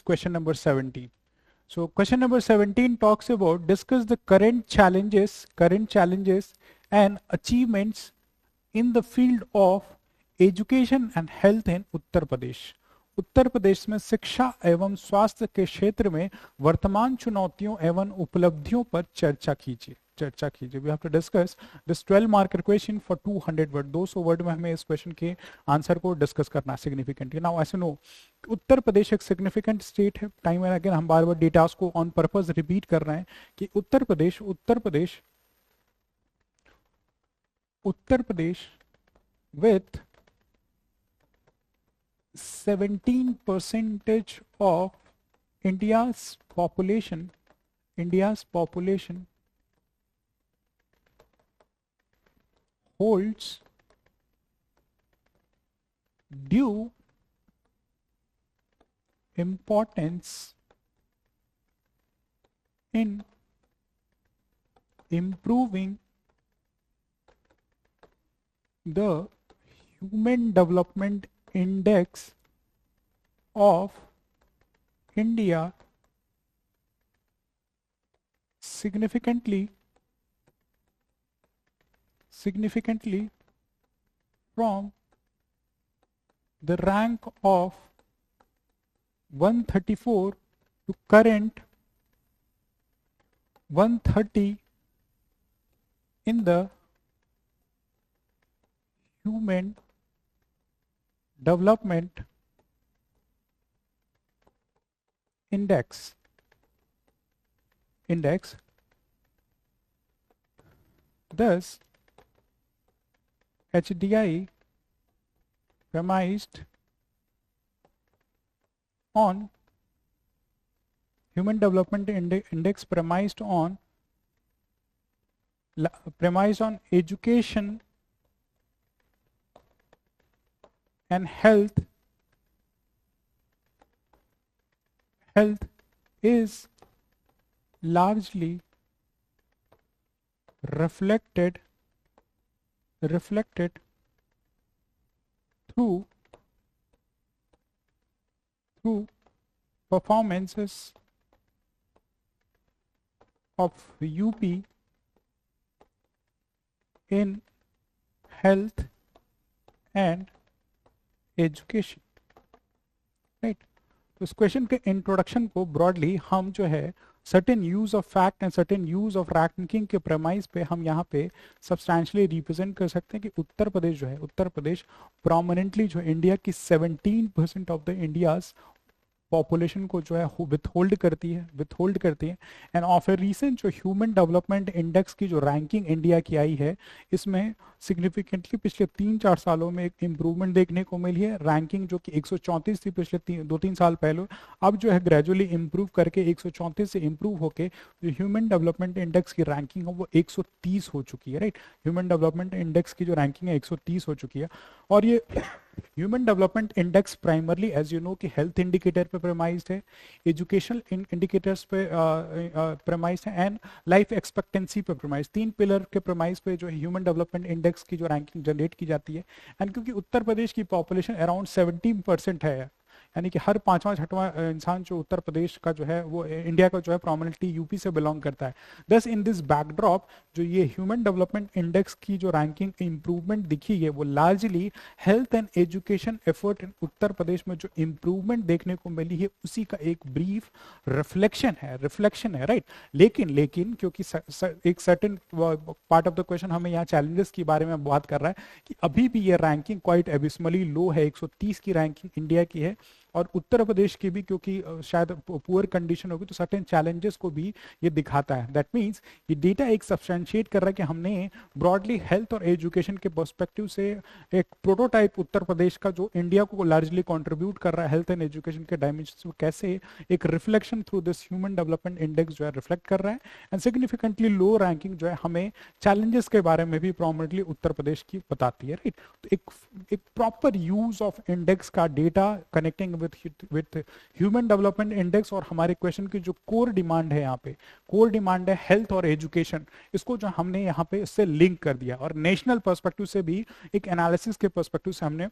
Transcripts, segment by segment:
question number 17. So question number 17 talks about discuss the current challenges and achievements in the field of education and health in Uttar Pradesh. Uttar Pradesh में शिक्षा एवं स्वास्थ्य के क्षेत्र में वर्तमान चुनौतियों एवं उपलब्धियों पर चर्चा कीजिए। We have to discuss this 12 marker question for 200 word. 200 word में हमें इस क्वेश्चन के आंसर को डिस्कस करना सिग्निफिकेंटली। नाउ ऐसे नो उत्तर प्रदेश एक सिग्निफिकेंट स्टेट है। टाइम एंड अगेन हम बार बार डेटास को ऑन पर्पस रिपीट कर रहे हैं कि Uttar Pradesh with 17% of India's population holds due importance in improving the Human Development Index of India significantly from the rank of 134 to current 130 in the Human Development Index. Thus, HDI premised on Human Development Index premised on education and health is largely reflected through performances of UP in health and education. Right, तो इस question के introduction को broadly हम जो है certain use of fact and certain use of ranking के premise पे हम यहाँ पे सब्सटैंशियली रिप्रेजेंट कर सकते हैं कि उत्तर प्रदेश प्रोमिनेंटली जो है इंडिया की 17% ऑफ द इंडियाज पॉपुलेशन को जो है विथहोल्ड करती है एंड ऑफ ए रीसेंट जो ह्यूमन डेवलपमेंट इंडेक्स की जो रैंकिंग इंडिया की आई है इसमें सिग्निफिकेंटली पिछले 3-4 सालों में एक इम्प्रूवमेंट देखने को मिली है। रैंकिंग जो कि 134 थी पिछले 2-3 साल पहले, अब जो है ग्रेजुअली इम्प्रूव करके 134 से इम्प्रूव होके जो ह्यूमन डेवलपमेंट इंडेक्स की रैंकिंग है वो 130 हो चुकी है। राइट, ह्यूमन डेवलपमेंट इंडेक्स की जो रैंकिंग है 130 हो चुकी है। और ये human development index primarily as you know कि हेल्थ इंडिकेटर पे प्रेमाइज्ड है, एजुकेशनल इंडिकेटर्स पे प्रेमाइज्ड है एंड लाइफ एक्सपेक्टेंसी पे प्रेमाइज्ड। 3 पिलर के प्रेमाइज पे जो ह्यूमन डेवलपमेंट इंडेक्स की जो रैंकिंग जनरेट की जाती है। एंड क्योंकि उत्तर प्रदेश की पॉपुलेशन अराउंड 17% है, यानी कि हर 5वां-6वां इंसान जो उत्तर प्रदेश का जो है वो इंडिया का जो है प्रोमिनेंटली यूपी से बिलोंग करता है। दस इन दिस बैकड्रॉप जो ये ह्यूमन डेवलपमेंट इंडेक्स की जो रैंकिंग इंप्रूवमेंट दिखी है वो largely health and education effort in Uttar Pradesh में जो इंप्रूवमेंट देखने को मिली है उसी का एक ब्रीफ रिफ्लेक्शन है। राइट, लेकिन क्योंकि एक certain part of the question हमें यहाँ चैलेंजेस के बारे में बात कर रहा है कि अभी भी ये रैंकिंग क्वाइट एबिसमली लो है। 130 की रैंकिंग इंडिया की है और उत्तर प्रदेश की भी क्योंकि शायद पुअर कंडीशन होगी तो सर्टेन चैलेंजेस को भी ये दिखाता है। दैट मींस ये डेटा एक सब्सटेंशिएट कर रहा है कि हमने ब्रॉडली हेल्थ और एजुकेशन के पर्सपेक्टिव से एक प्रोटोटाइप उत्तर प्रदेश का जो इंडिया को लार्जली कंट्रीब्यूट कर रहा है हेल्थ एंड एजुकेशन के डायमेंशन को कैसे एक reflection through this human development index जो है रिफ्लेक्ट कर रहा है। एंड सिग्निफिकेंटली लो रैंकिंग जो है हमें चैलेंजेस के बारे में भी प्रोमिनेंटली उत्तर प्रदेश की बताती है। राइट, तो एक प्रॉपर यूज ऑफ इंडेक्स का data connecting with human development index और हमारे क्वेश्चन की जो कोर डिमांड है, यहाँ पे कोर डिमांड है हेल्थ और एजुकेशन, इसको जो हमने यहाँ पे इससे लिंक कर दिया और नेशनल पर्सपेक्टिव से भी एक एनालिसिस के पर्सपेक्टिव से हमने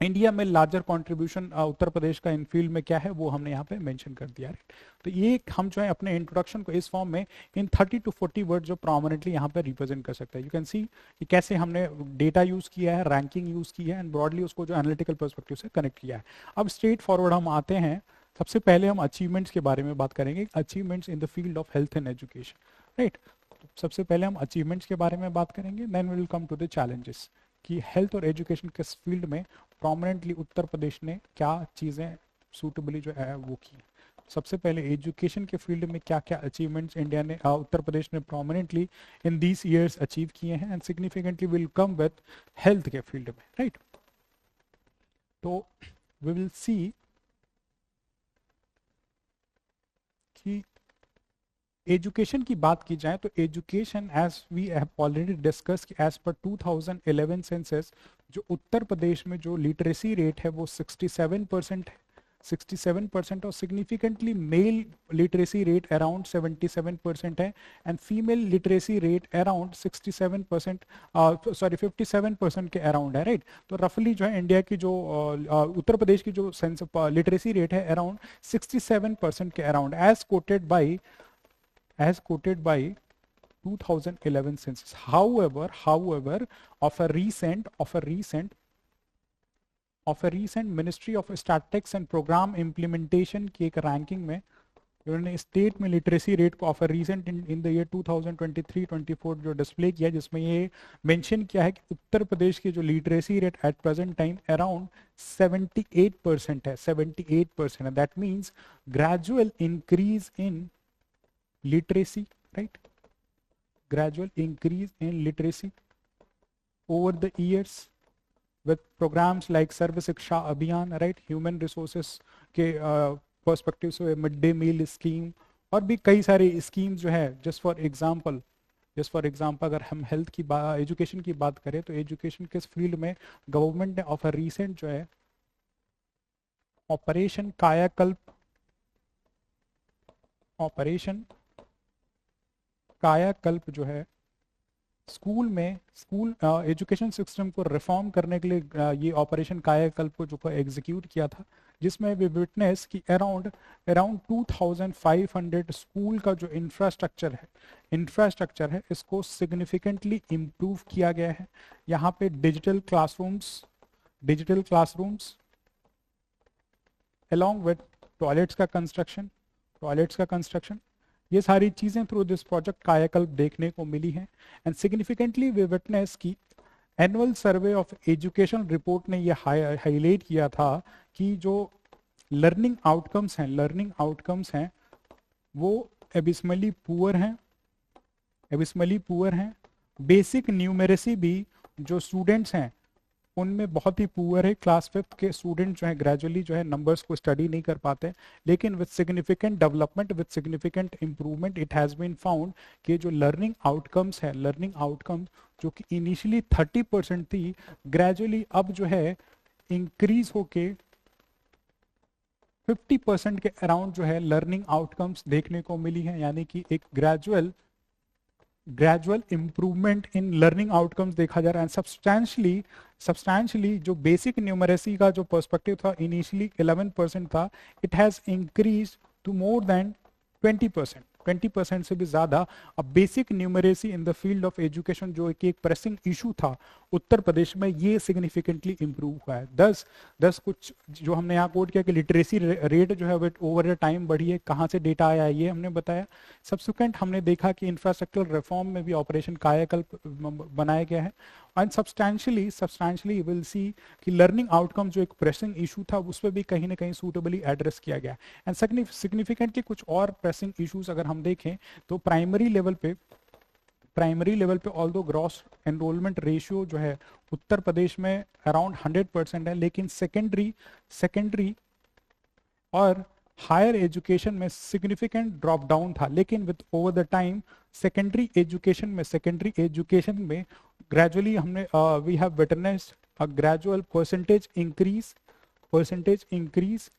इंडिया में लार्जर कंट्रीब्यूशन उत्तर प्रदेश का इन फील्ड में क्या है वो हमने यहाँ पे मेंशन कर दिया है। तो ये हम जो है अपने इंट्रोडक्शन को इस फॉर्म में इन 30 to 40 वर्ड जो प्रोमिनेंटली यहाँ पे रिप्रेजेंट कर सकते हैं। यू कैन सी कि कैसे हमने डेटा यूज किया है, रैंकिंग यूज की है एंड ब्रॉडली उसको जो एनालिटिकल पर्सपेक्टिव से कनेक्ट किया है। अब स्ट्रेट फॉरवर्ड हम आते हैं, सबसे पहले हम अचीवमेंट्स के बारे में बात करेंगे, achievements in the field of health and education, right. सबसे पहले हम अचीवमेंट्स के बारे में बात करेंगे, then we will come to the challenges कि हेल्थ और एजुकेशन के फील्ड में प्रोमिनेंटली उत्तर प्रदेश ने क्या चीज़ें सूटेबली जो है वो की। सबसे पहले एजुकेशन के फील्ड में क्या क्या अचीवमेंट्स इंडिया ने उत्तर प्रदेश ने prominently in these years achieve किए हैं and significantly will come with health के फील्ड में, राइट। तो वी विल सी कि एजुकेशन की बात की जाए तो education as we have already discuss कि एज पर 2011 सेंसस जो उत्तर प्रदेश में जो लिटरेसी रेट है वो 67% है, 67% और significantly mail literacy rate around 77% है and female literacy rate around 67% sorry 57% के अराउंड है, राइट। तो रफली जो है इंडिया की जो उत्तर प्रदेश की जो सेंस लिटरेसी रेट है अराउंड 67% के around as quoted by 2011 census. However, of a recent Ministry of Statistics and Program Implementation की एक रैंकिंग में उन्होंने स्टेट में लिटरेसी रेट को of recent in the year 2023-24 जो डिस्प्ले किया, जिसमें ये मेंशन किया है कि उत्तर प्रदेश की जो literacy rate at present time around 78% है, 78% है। That means gradual increase in literacy, right? Gradual increase in literacy over the years with programs like Sarv Shiksha Abhiyan, right? Human resources के perspective से mid day meal scheme और भी कई सारे scheme जो है। जस्ट फॉर एग्जाम्पल अगर हम हेल्थ की एजुकेशन की बात करें तो एजुकेशन के फील्ड में गवर्नमेंट ने ऑफ रीसेंट जो है ऑपरेशन कायाकल्प जो है स्कूल एजुकेशन सिस्टम को रिफॉर्म करने के लिए ये ऑपरेशन कायाकल्प को जो एग्जीक्यूट किया था, जिसमें वी विटनेस कि अराउंड 2500 स्कूल का जो इंफ्रास्ट्रक्चर है इसको सिग्निफिकेंटली इम्प्रूव किया गया है। यहाँ पे digital classrooms along with toilets का कंस्ट्रक्शन, ये सारी चीजें थ्रू दिस प्रोजेक्ट कायाकल्प देखने को मिली हैं। एंड सिग्निफिकेंटली वी विटनेस की annual survey of education report ने ये हाईलाइट किया था कि जो लर्निंग आउटकम्स हैं वो एबिस्मली पुअर हैं। बेसिक न्यूमेरेसी भी जो स्टूडेंट्स हैं उनमें बहुत ही पुअर है। क्लास 5th के स्टूडेंट जो है ग्रेजुअली जो है नंबर्स को स्टडी नहीं कर पाते, लेकिन with significant development, with significant improvement it has been found कि जो लर्निंग आउटकम्स जो कि इनिशियली 30% थी, ग्रेजुअली अब जो है इंक्रीज होके 50% के अराउंड जो है लर्निंग आउटकम्स देखने को मिली है। यानी कि एक gradual improvement in learning outcomes देखा जा रहा है। सब्सटैंशली जो बेसिक न्यूमरेसी का जो पर्सपेक्टिव था इनिशियली 11% था, it has increase to more than 20% से भी ज्यादा। अब basic numeracy in the field of education जो एक प्रेसिंग इशू था उत्तर प्रदेश में, ये सिग्निफिकेंटली इंप्रूव हुआ है। 10 कुछ जो हमने यहाँ कोट किया कि लिटरेसी रेट जो है वो ओवर द टाइम बढ़ी है, कहाँ से डेटा आया ये हमने बताया। सब्सिक्वेंट हमने देखा कि इंफ्रास्ट्रक्चरल रिफॉर्म में भी ऑपरेशन कायाकल्प बनाया गया है। एंड सब्सटैंशली विल सी कि लर्निंग आउटकम जो एक प्रेसिंग इशू था उस पर भी कहीं ना कहीं सूटेबली एड्रेस किया गया। एंड सिग्निफिकेंटली कुछ और प्रेसिंग इशूज अगर हम देखें तो प्राइमरी लेवल पे ऑल्दो ग्रॉस एनरोलमेंट रेशियो जो है उत्तर प्रदेश में अराउंड 100% है, लेकिन सेकेंडरी और हायर एजुकेशन में सिग्निफिकेंट ड्रॉप डाउन था। लेकिन with over the time secondary education में ग्रेजुअली हमने we have witnessed a gradual percentage increase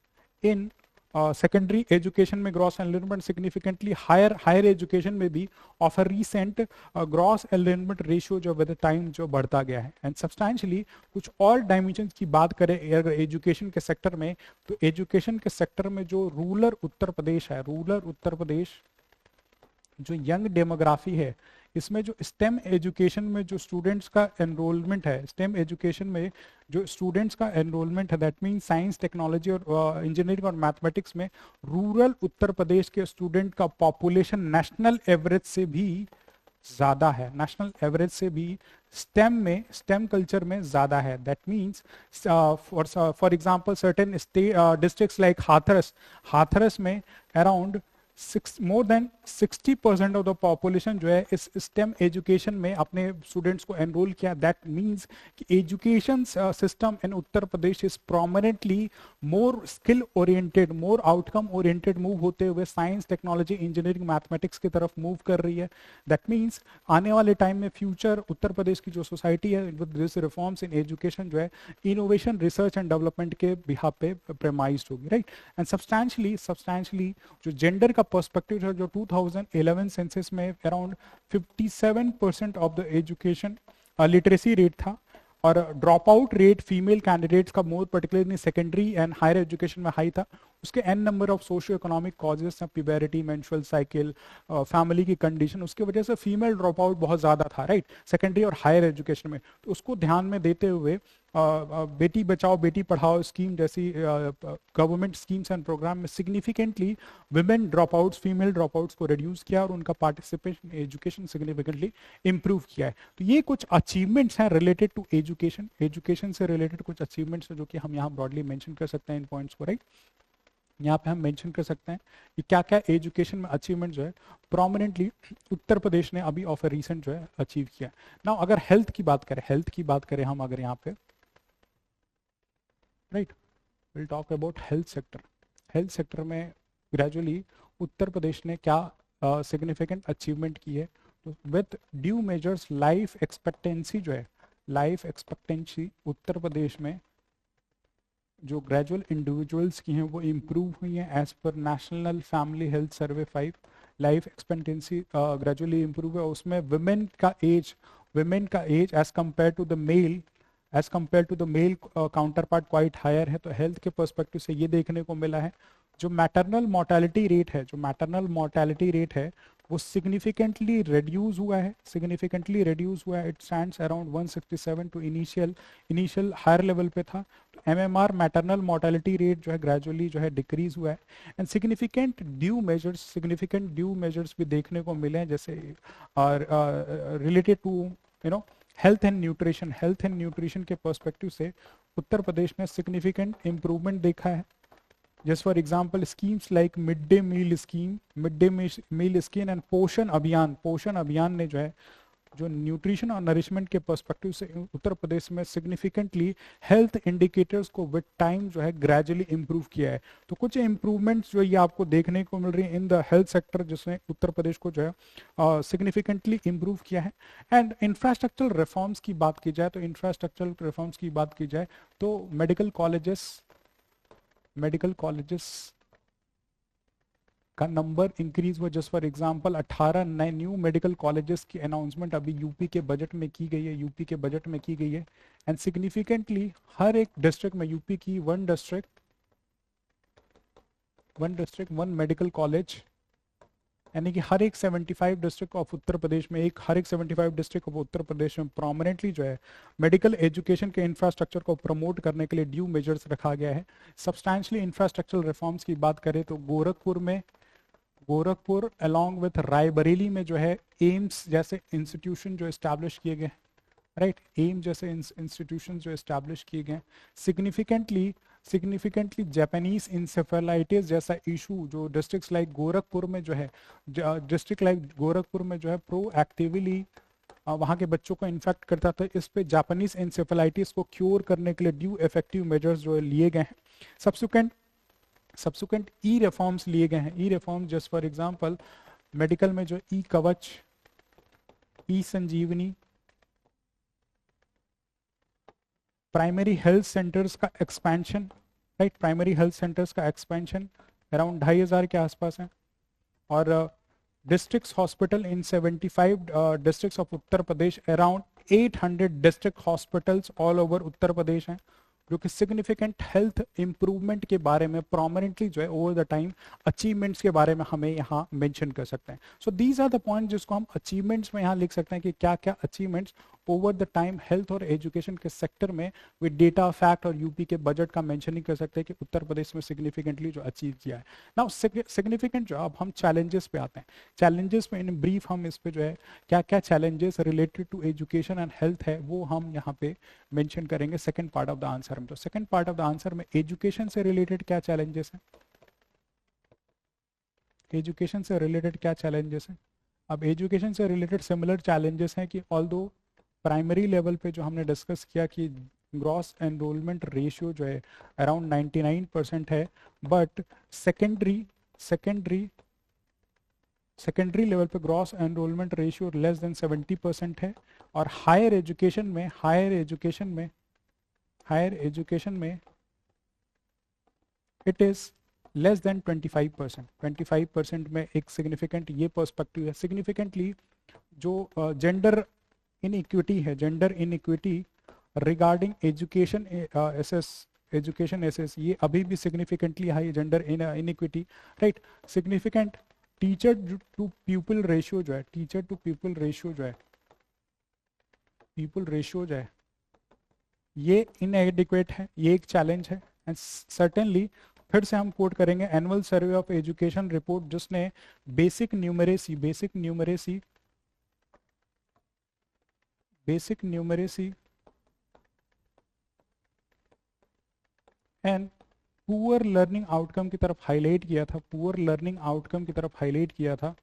in secondary education में gross enrolment significantly higher, higher education में भी of a recent gross enrolment ratio जो with time जो बढ़ता गया है। एंड सब्सटैंशली कुछ और डायमेंशन की बात करें अगर एजुकेशन के सेक्टर में, तो एजुकेशन के सेक्टर में जो रूरल उत्तर प्रदेश है, रूरल उत्तर प्रदेश जो यंग डेमोग्राफी है, इसमें जो स्टेम एजुकेशन में जो स्टूडेंट्स का एनरोलमेंट है, स्टेम एजुकेशन में जो स्टूडेंट्स का एनरोलमेंट है, दैट मीन साइंस, टेक्नोलॉजी और इंजीनियरिंग और मैथमेटिक्स में, रूरल उत्तर प्रदेश के स्टूडेंट का पॉपुलेशन नेशनल एवरेज से भी ज्यादा है, नेशनल एवरेज से भी स्टेम में, स्टेम कल्चर में ज्यादा है। That means for example certain districts like Hathras, Hathras में around more than 60% of the population जो है इस स्टेम एजुकेशन में अपने स्टूडेंट्स को एनरोल किया। दैट मीन्स कि education system in Uttar Pradesh is prominently more skill oriented, more outcome oriented move होते हुए साइंस, टेक्नोलॉजी, इंजीनियरिंग, मैथमेटिक्स की तरफ मूव कर रही है। दैट मीन्स आने वाले टाइम में फ्यूचर उत्तर प्रदेश की जो सोसाइटी है with this reforms in education जो है इनोवेशन, रिसर्च एंड डेवलपमेंट के बिहाफ पे प्रेमाइज्ड होगी, राइट। एंड सब्सटैंशली जो जेंडर का पर्सपेक्टिव है, जो 2011 सेंसस में around 57% of the education literacy rate था, और drop out rate female candidates का more particularly secondary and higher education में हाई था। उसके an number of socio economic causes, puberty, menstrual cycle, family की कंडीशन, उसकी वजह से फीमेल ड्रॉप आउट बहुत ज़्यादा था, राइट, सेकेंडरी और हायर एजुकेशन में। तो उसको ध्यान में देते हुए बेटी बचाओ बेटी पढ़ाओ स्कीम जैसी गवर्नमेंट स्कीम्स एंड प्रोग्राम में significantly women drop outs, female drop outs को रिड्यूस किया और उनका पार्टिसिपेशन एजुकेशन सिग्निफिकेंटली इंप्रूव किया है। तो ये कुछ अचीवमेंट्स हैं रिलेटेड टू एजुकेशन, एजुकेशन से रिलेटेड कुछ अचीवमेंट्स हैं जो कि हम यहाँ ब्रॉडली मेंशन कर सकते हैं इन पॉइंट्स को, राइट। यहाँ पे हम मेंशन कर सकते हैं कि क्या क्या एजुकेशन में अचीवमेंट जो है प्रोमिनेंटली उत्तर प्रदेश ने अभी ऑफ रिसेंट जो है अचीव किया। नाउ अगर हेल्थ की बात करें, हेल्थ की बात करें हम अगर यहाँ पे, right, will talk about health sector. Health sector में ग्रेजुअली उत्तर प्रदेश ने क्या सिग्निफिकेंट अचीवमेंट की है, तो with due measures life expectancy जो है, लाइफ एक्सपेक्टेंसी उत्तर प्रदेश में जो ग्रेजुअल इंडिविजुअल्स की हैं वो इम्प्रूव हुई हैं as per national family health survey 5। Life expectancy gradually improve है, उसमें वुमेन का as as compare to the male, as compare to the male counterpart quite higher है। तो हेल्थ के पर्सपेक्टिव से ये देखने को मिला है। जो मैटरनल मोर्टेलिटी रेट है, जो मैटरनल मोर्टेलिटी रेट है वो सिग्निफिकेंटली रिड्यूस हुआ है, सिग्निफिकेंटली रिड्यूस हुआ है। It stands around 167 to initial higher level पे था। तो एमएमआर मैटरनल मोर्टेलिटी रेट जो है ग्रेजुअली जो है डिक्रीज हुआ है। एंड सिग्निफिकेंट ड्यू मेजर्स भी देखने को मिले हैं, जैसे related to health and nutrition, health and nutrition के पर्सपेक्टिव से उत्तर प्रदेश ने सिग्निफिकेंट इंप्रूवमेंट देखा है। Just for example schemes like mid day meal scheme and Poshan Abhiyan ने जो है जो न्यूट्रिशन और नरिशमेंट के पर्सपेक्टिव से उत्तर प्रदेश में सिग्निफिकेंटली हेल्थ इंडिकेटर्स को विद टाइम जो है ग्रेजुअली इंप्रूव किया है। तो कुछ इंप्रूवमेंट्स जो ये आपको देखने को मिल रही है इन द हेल्थ सेक्टर, जिसने उत्तर प्रदेश को जो है सिग्निफिकेंटली इंप्रूव किया है। एंड इंफ्रास्ट्रक्चरल रिफॉर्म्स की बात की जाए, तो इंफ्रास्ट्रक्चरल रिफॉर्म्स की बात की जाए तो मेडिकल कॉलेजेस का नंबर इंक्रीज हुआ। जस्ट फॉर एग्जांपल 18 नए न्यू मेडिकल कॉलेजेस की अनाउंसमेंट अभी यूपी के बजट में की गई है, एंड सिग्निफिकेंटली हर एक डिस्ट्रिक्ट में यूपी की वन डिस्ट्रिक्ट 1 मेडिकल कॉलेज, यानी कि हर एक 75 डिस्ट्रिक्ट ऑफ उत्तर प्रदेश में हर एक 75 डिस्ट्रिक्ट ऑफ उत्तर प्रदेश में प्रोमिनेंटली जो है मेडिकल एजुकेशन के इंफ्रास्ट्रक्चर को प्रमोट करने के लिए ड्यू मेजर्स रखा गया है। सब्सटैंशियली इंफ्रास्ट्रक्चरल रिफॉर्म्स की बात करें तो गोरखपुर अलॉन्ग विथ रायबरेली में जो है एम्स जैसे इंस्टीट्यूशन जो इस्टेब्लिश किए गए, राइट, एम्स जैसे इंस्टीट्यूशन जो इस्टेब्लिश किए गए। सिग्निफिकेंटली जापानीज इंसेफेलाइटिस जैसा इशू जो डिस्ट्रिक्ट लाइक गोरखपुर में जो है प्रोएक्टिवली वहाँ के बच्चों को इन्फेक्ट करता था। इस पे जापानीज इंसेफेलाइटिस को क्योर करने के लिए ड्यू इफेक्टिव मेजर्स जो लिए गए हैं। सब्सिक्वेंट ई रिफॉर्म्स लिए गए हैं। E reform just for example medical में जो e Kavach, e Sanjeevani, primary health centres का expansion, right, primary health centres का एक्सपेंशन, अराउंड 2,500 के आसपास हैं। और district hospital in 75 districts of Uttar Pradesh, around 800 district hospitals all over Uttar Pradesh हैं, जो कि सिग्निफिकेंट हेल्थ इंप्रूवमेंट के बारे में प्रोमिनेंटली जो है ओवर द टाइम अचीवमेंट्स के बारे में हमें यहाँ मेंशन कर सकते हैं। So these are the point जिसको हम अचीवमेंट्स में यहाँ लिख सकते हैं कि क्या क्या achievements over the time health और एजुकेशन के सेक्टर में विद डेटा फैक्ट और यूपी के बजट का मेंशनिंग कर सकते हैं कि उत्तर प्रदेश में सिग्निफिकेंटली जो अचीव किया है। नाउ सिग्निफिकेंट जो अब हम चैलेंजेस पे आते हैं, चैलेंजेस में इन ब्रीफ हम इस पे जो है क्या क्या challenges related to education and health है वो हम यहाँ पे मेंशन करेंगे second part of the answer में। तो second part of the answer में एजुकेशन से रिलेटेड क्या चैलेंजेस हैं, एजुकेशन से रिलेटेड क्या चैलेंजेस हैं। अब एजुकेशन से रिलेटेड सिमिलर चैलेंजेस हैं कि ऑल्दो प्राइमरी लेवल पे जो हमने डिस्कस किया कि ग्रॉस एनरोलमेंट रेशियो जो है अराउंड 99% है, बट सेकेंडरी सेकेंडरी लेवल पे gross enrolment ratio less than 70% है। और हायर एजुकेशन में इट इज लेस देन 25%। 25% में एक सिग्निफिकेंट ये पर्सपेक्टिव है। सिग्निफिकेंटली जो gender inequity regarding education access ये अभी भी significantly high, gender inequity, right. Significant teacher to people ratio जो है ये इनएडिक्वेट है, ये एक चैलेंज है। एंड सर्टेनली फिर से हम कोट करेंगे annual survey of education report, जिसने basic numeracy and poor learning outcome की तरफ हाईलाइट किया था,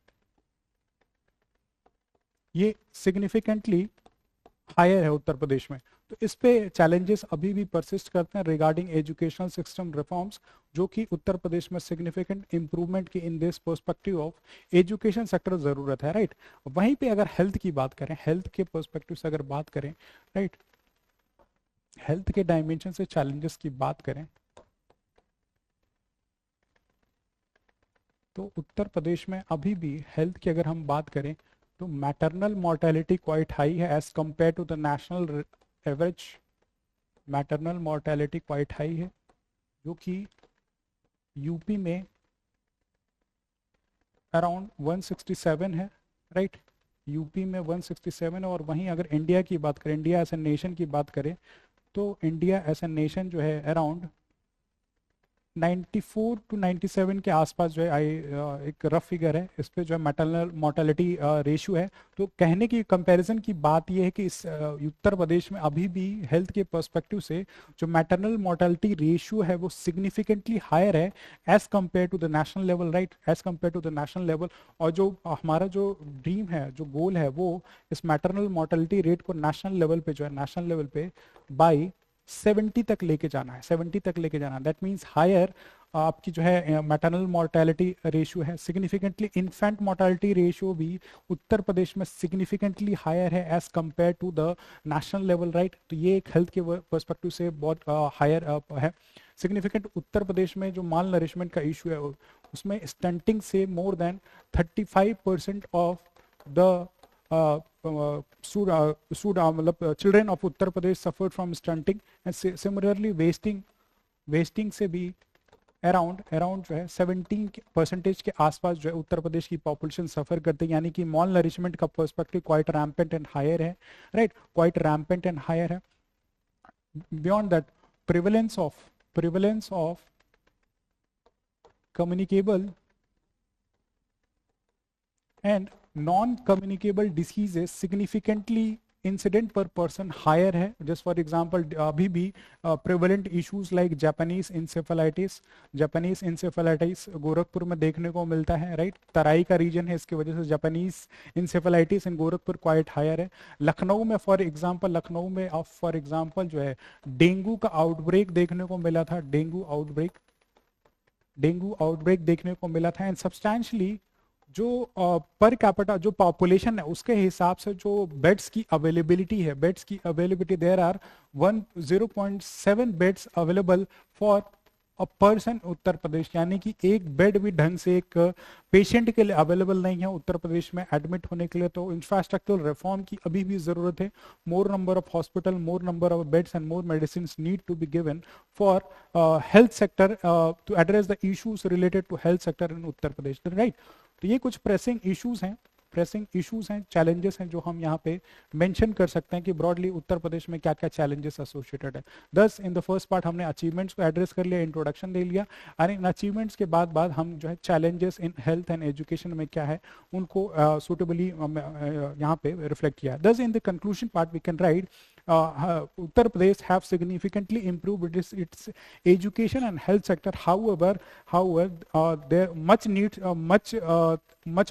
ये सिग्निफिकेंटली हायर है उत्तर प्रदेश में। तो इस पे चैलेंजेस अभी भी परसिस्ट करते हैं रिगार्डिंग एजुकेशनल सिस्टम रिफॉर्म्स, जो कि उत्तर प्रदेश में सिग्निफिकेंट इंप्रूवमेंट की in this perspective of education sector जरूरत है, राइट। वहीं पे अगर हेल्थ की बात करें, हेल्थ के पर्सपेक्टिव से अगर बात करें, राइट, हेल्थ के डायमेंशन से चैलेंजेस की बात करें तो उत्तर प्रदेश में अभी भी हेल्थ की अगर हम बात करें तो मैटरनल मोर्टेलिटी क्वाइट हाई है as compare to the national average. Maternal mortality quite high है, जो कि यूपी में अराउंड 167 है, राइट। यूपी में 167 है। और वहीं अगर इंडिया की बात करें, इंडिया एज ए नेशन की बात करें, तो इंडिया एज ए नेशन जो है अराउंड 94 टू 97 के आसपास जो है एक रफ फिगर है, इस पे जो है मैटरनल मोर्टेलिटी रेशियो है। तो कहने की कंपैरिजन की बात यह है कि इस उत्तर प्रदेश में अभी भी हेल्थ के पर्सपेक्टिव से जो मैटरनल मोर्टेलिटी रेशियो है वो सिग्निफिकेंटली हायर है as compare to the national level, right, as compare to the national level. और जो हमारा जो ड्रीम है, जो गोल है, वो इस मैटरनल मोर्टेलिटी रेट को नेशनल लेवल पे बाई 70 तक लेके जाना है, 70 तक लेके जाना है। दैट मीन्स हायर आपकी जो है मैटरनल मोर्टेलिटी रेशियो है। सिग्निफिकेंटली इन्फेंट मोर्टेलिटी रेशियो भी उत्तर प्रदेश में सिग्निफिकेंटली हायर है as compare to the national level, right. तो ये एक हेल्थ के पर्सपेक्टिव से बहुत हायर है। सिग्निफिकेंट उत्तर प्रदेश में जो माल नरिशमेंट का इशू है उसमें स्टंटिंग से मोर देन 35% ऑफ द मतलब children of Uttar Pradesh suffered from stunting. And similarly wasting से भी अराउंड जो है 17% के आसपास जो है उत्तर प्रदेश की पॉपुलेशन सफर करते हैं। यानी कि मॉल नरिशमेंट का perspective quite rampant and higher है, right, quite rampant and higher है। Beyond that prevalence of communicable and non communicable diseases significantly incident per person higher है। जस्ट फॉर एग्जांपल अभी भी prevalent issues like Japanese encephalitis Gorakhpur में देखने को मिलता है, राइट। तराई का रीजन है, इसकी वजह से जापानीज इंसेफेलाइटिस इन गोरखपुर क्वाइट हायर है। लखनऊ में फॉर एग्जांपल जो है डेंगू का आउटब्रेक देखने को मिला था, डेंगू आउटब्रेक देखने को मिला था। एंड सब्सटैंशियली जो पर कैपिटा जो पॉपुलेशन है उसके हिसाब से जो बेड्स की availability there are 0.7 beds available for a person Uttar Pradesh, यानी कि एक बेड भी ढंग से एक पेशेंट के लिए अवेलेबल नहीं है उत्तर प्रदेश में एडमिट होने के लिए, तो इंफ्रास्ट्रक्चरल रिफॉर्म की अभी भी जरूरत है. More number of hospital, more number of beds and more medicine need to be given for health sector to address the issues related to health sector in Uttar Pradesh, right. तो ये कुछ प्रेसिंग इश्यूज हैं, pressing issues हैं, challenges हैं जो हम यहाँ पे मेंशन कर सकते हैं कि ब्रॉडली उत्तर प्रदेश में क्या क्या चैलेंजेस एसोसिएटेड है. दस इन द फर्स्ट पार्ट हमने अचीवमेंट्स को एड्रेस कर लिया, इंट्रोडक्शन दे लिया, और इन अचीवमेंट्स के बाद हम जो है challenges in health and education में क्या है उनको सुटेबली यहाँ पे रिफ्लेक्ट किया. Thus in the conclusion part we can write Uttar Pradesh have significantly improved its education and health sector. However, there much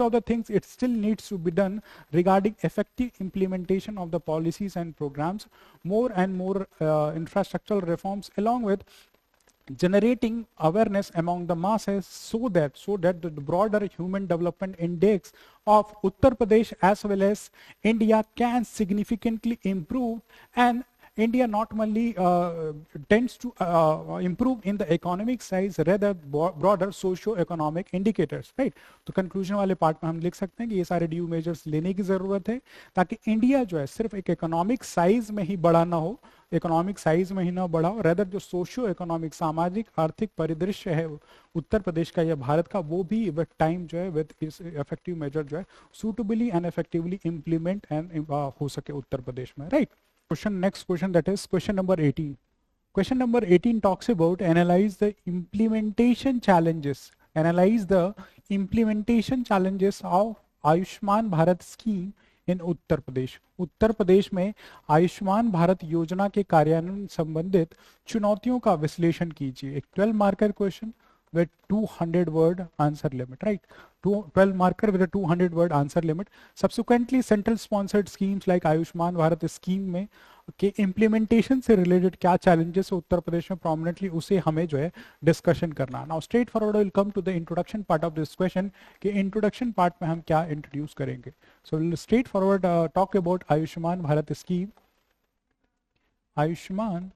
of the things it still needs to be done regarding effective implementation of the policies and programs. More and more infrastructural reforms, along with generating awareness among the masses, so that the broader human development index of Uttar Pradesh as well as India can significantly improve, and India not only tends to improve in the economic size, rather broader socio-economic indicators, right. तो conclusion वाले part में हम लिख सकते हैं कि ये सारे ड्यू मेजर्स लेने की जरूरत है ताकि इंडिया जो है सिर्फ एक इकोनॉमिक साइज में ही बड़ा ना हो, इकोनॉमिक साइज में ही ना बड़ा हो, रेदर जो सोशियो इकोनॉमिक सामाजिक आर्थिक परिदृश्य है उत्तर प्रदेश का या भारत का, वो भी विद टाइम जो है विद इस इफेक्टिव मेजर जो है suitably and effectively implement and हो सके उत्तर प्रदेश में, right. Next question, that is question number 18. Question number 18 talks about analyze the implementation challenges. Analyze the implementation challenges of Ayushman Bharat scheme in Uttar Pradesh. Uttar Pradesh में आयुष्मान भारत योजना के कार्यान्वयन संबंधित चुनौतियों का विश्लेषण कीजिए. एक 12 marker question with 200 word answer limit, right. 12 marker with a 200 word answer limit. Subsequently central sponsored schemes like Ayushman Bharat scheme में के implementation से related क्या challenges है उत्तर प्रदेश में prominently, उसे हमें जो है discussion करना. Now straight forward will come to the introduction part of this question कि introduction part में हम क्या introduce करेंगे. So we'll straight forward talk about Ayushman Bharat scheme. Ayushman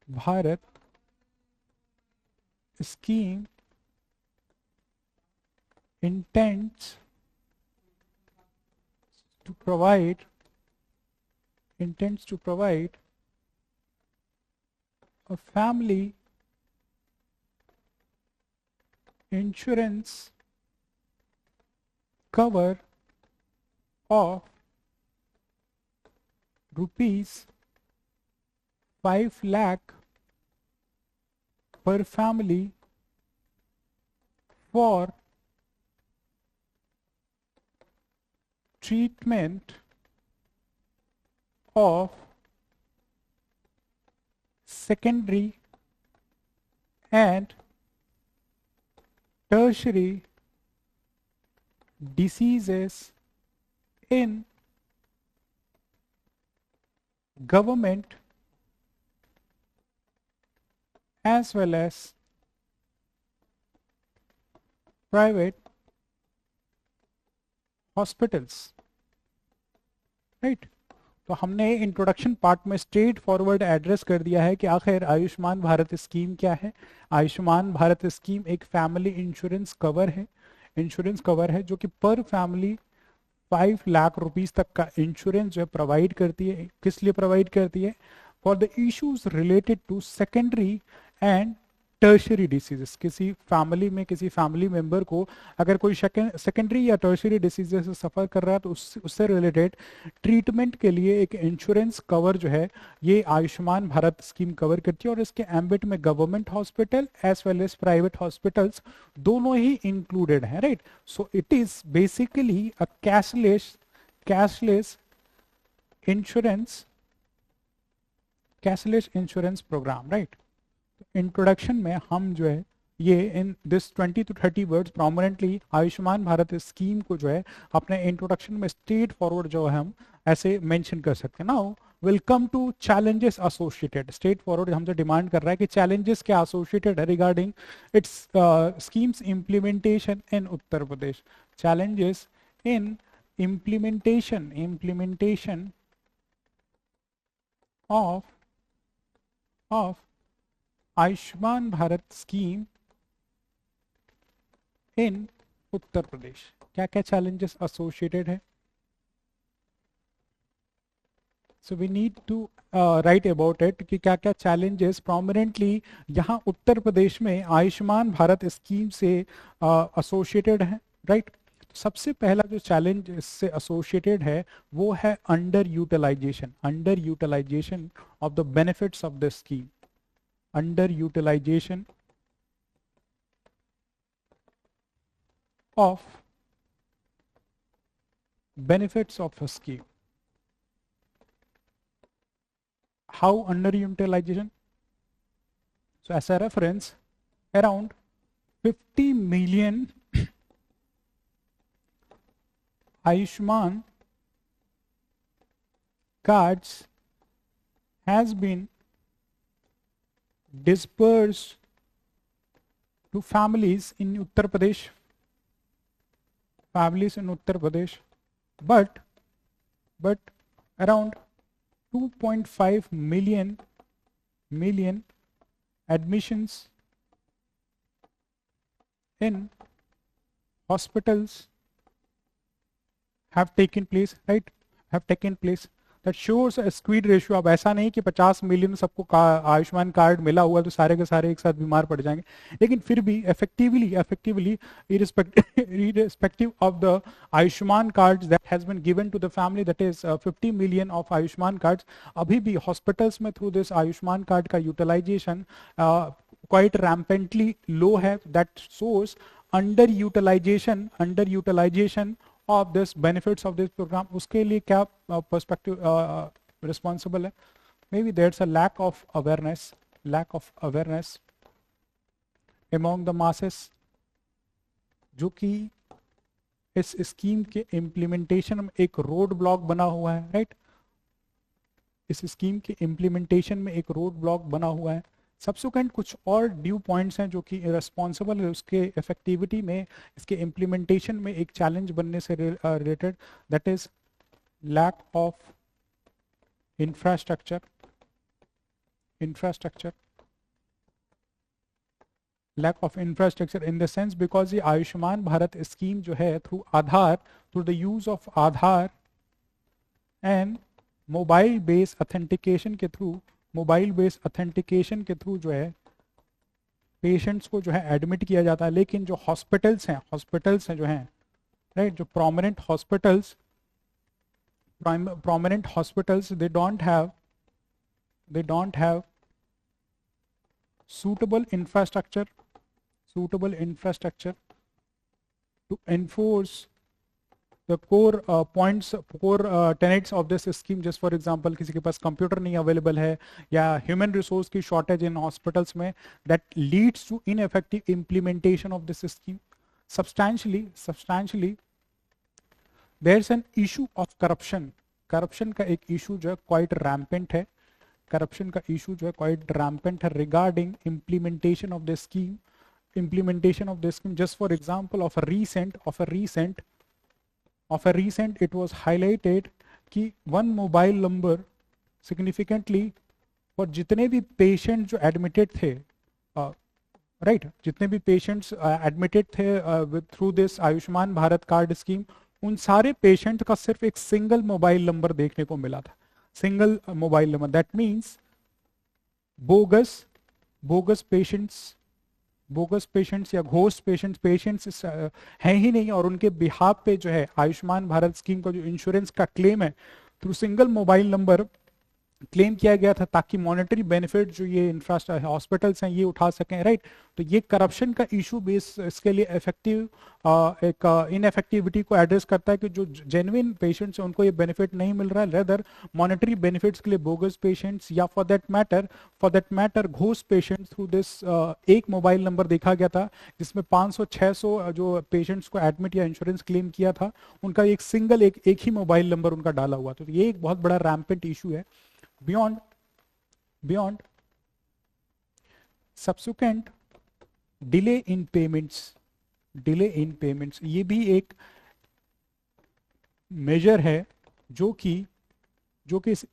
Bharat scheme intends to provide a family insurance cover of rupees 5 lakh per family for treatment of secondary and tertiary diseases in government as well as private hospitals, right. तो हमने introduction part में straight forward address कर दिया है कि आखिर Ayushman Bharat scheme क्या है. आयुष्मान भारत स्कीम एक फैमिली इंश्योरेंस कवर है जो कि पर फैमिली 5 लाख रुपीस तक का इंश्योरेंस जो है प्रोवाइड करती है. किस लिए प्रोवाइड करती है? For the issues related to secondary and tertiary diseases. किसी फैमिली मेंबर को अगर कोई सेकेंडरी या टर्शरी डिसीजेस से सफर कर रहा है तो उससे रिलेटेड ट्रीटमेंट के लिए एक इंश्योरेंस कवर जो है ये आयुष्मान भारत स्कीम कवर करती है, और इसके एम्बिट में government hospital as well as private hospitals दोनों ही इंक्लूडेड है, right. So it is basically a cashless insurance program, right. Introduction में हम जो है ये in this 20 to 30 words prominently Ayushman Bharat scheme को जो है अपने इंट्रोडक्शन में स्ट्रेट फॉरवर्ड जो है हम ऐसे मेंशन कर सकते हैं. Now will come to challenges associated. Straight forward हमसे डिमांड कर रहा है कि चैलेंजेस क्या एसोसिएटेड है regarding its schemes implementation in Uttar Pradesh. Challenges in implementation of Ayushman Bharat scheme in Uttar Pradesh, क्या क्या चैलेंजेस एसोसिएटेड है? So we need to write about it कि क्या क्या चैलेंजेस प्रोमिनेंटली यहाँ उत्तर प्रदेश में आयुष्मान भारत स्कीम से एसोसिएटेड है, राइट? तो सबसे पहला जो चैलेंज इससे एसोसिएटेड है वो है under utilization of the benefits of the scheme, under utilization of benefits of a scheme. How underutilization? So as a reference, around 50 million Ayushman cards has been dispersed to families in Uttar Pradesh, but around 2.5 million admissions in hospitals have taken place, right? Have taken place. That shows a skewed ratio. अब ऐसा नहीं कि 50 million सबको Ayushman card मिला हुआ तो सारे के सारे एक साथ बीमार पड़ जाएंगे, लेकिन फिर भी effectively irrespective of the Ayushman cards that has been given to the family, that is 50 million of Ayushman cards, अभी भी हॉस्पिटल्स में थ्रू दिस आयुष्मान कार्ड का यूटिलाइजेशन quite rampantly low है. That shows underutilization of this benefits of this program. उसके लिए क्या perspective responsible है? Maybe there's a lack of awareness among the masses, जो कि इस स्कीम के इम्प्लीमेंटेशन में एक रोड ब्लॉक बना हुआ है, राइट? इस स्कीम के इम्प्लीमेंटेशन में एक रोड ब्लॉक बना हुआ है. सब्सिक्वेंट कुछ और ड्यू पॉइंट्स हैं जो कि रिस्पॉन्सिबल है उसके इफेक्टिविटी में, इसके इम्प्लीमेंटेशन में एक चैलेंज बनने से related, that is lack of infrastructure in the sense because ये आयुष्मान भारत स्कीम जो है through the use of Aadhaar and mobile based authentication के थ्रू जो है पेशेंट्स को जो है एडमिट किया जाता है. लेकिन जो हॉस्पिटल्स हैं जो हैं, राइट, जो prominent hospitals they don't have suitable infrastructure to enforce the core tenets of this scheme. Just for example, किसी के पास कंप्यूटर नहीं अवेलेबल है या ह्यूमन रिसोर्स की शॉर्टेज इन हॉस्पिटल्स में, that leads to ineffective implementation of this scheme. Substantially there's an issue of corruption का एक issue जो है quite rampant है. Regarding implementation of the scheme. Just for example, of a recent it was highlighted कि one mobile number significantly for जितने भी patient जो admitted थे, राइट, जितने भी पेशेंट्स एडमिटेड थे through this Ayushman Bharat card scheme, उन सारे पेशेंट का सिर्फ एक सिंगल मोबाइल नंबर देखने को मिला था. Single mobile number. That means bogus patients या घोस्ट पेशेंट्स हैं ही नहीं, और उनके बिहाफ पे जो है आयुष्मान भारत स्कीम का जो इंश्योरेंस का क्लेम है through single mobile number claim किया गया था, ताकि मॉनेटरी बेनिफिट जो ये इंफ्रास्ट्रक्चर हॉस्पिटल्स हैं ये उठा सकें, राइट? तो ये करप्शन का इशू बेस इसके लिए एक इनएफेक्टिविटी को एड्रेस करता है कि जो जेन्युइन पेशेंट्स हैं उनको ये बेनिफिट नहीं मिल रहा है, रेदर मॉनेटरी बेनिफिट्स के लिए बोगस पेशेंट्स या for that matter ghost patients through this एक मोबाइल नंबर देखा गया था जिसमें 500-600 जो पेशेंट्स को एडमिट या इंश्योरेंस क्लेम किया था, उनका एक सिंगल एक ही मोबाइल नंबर उनका डाला हुआ था. तो ये एक बहुत बड़ा रैम्पेंट इशू है. Beyond subsequent delay in payments, ये भी एक मेजर है जो कि इस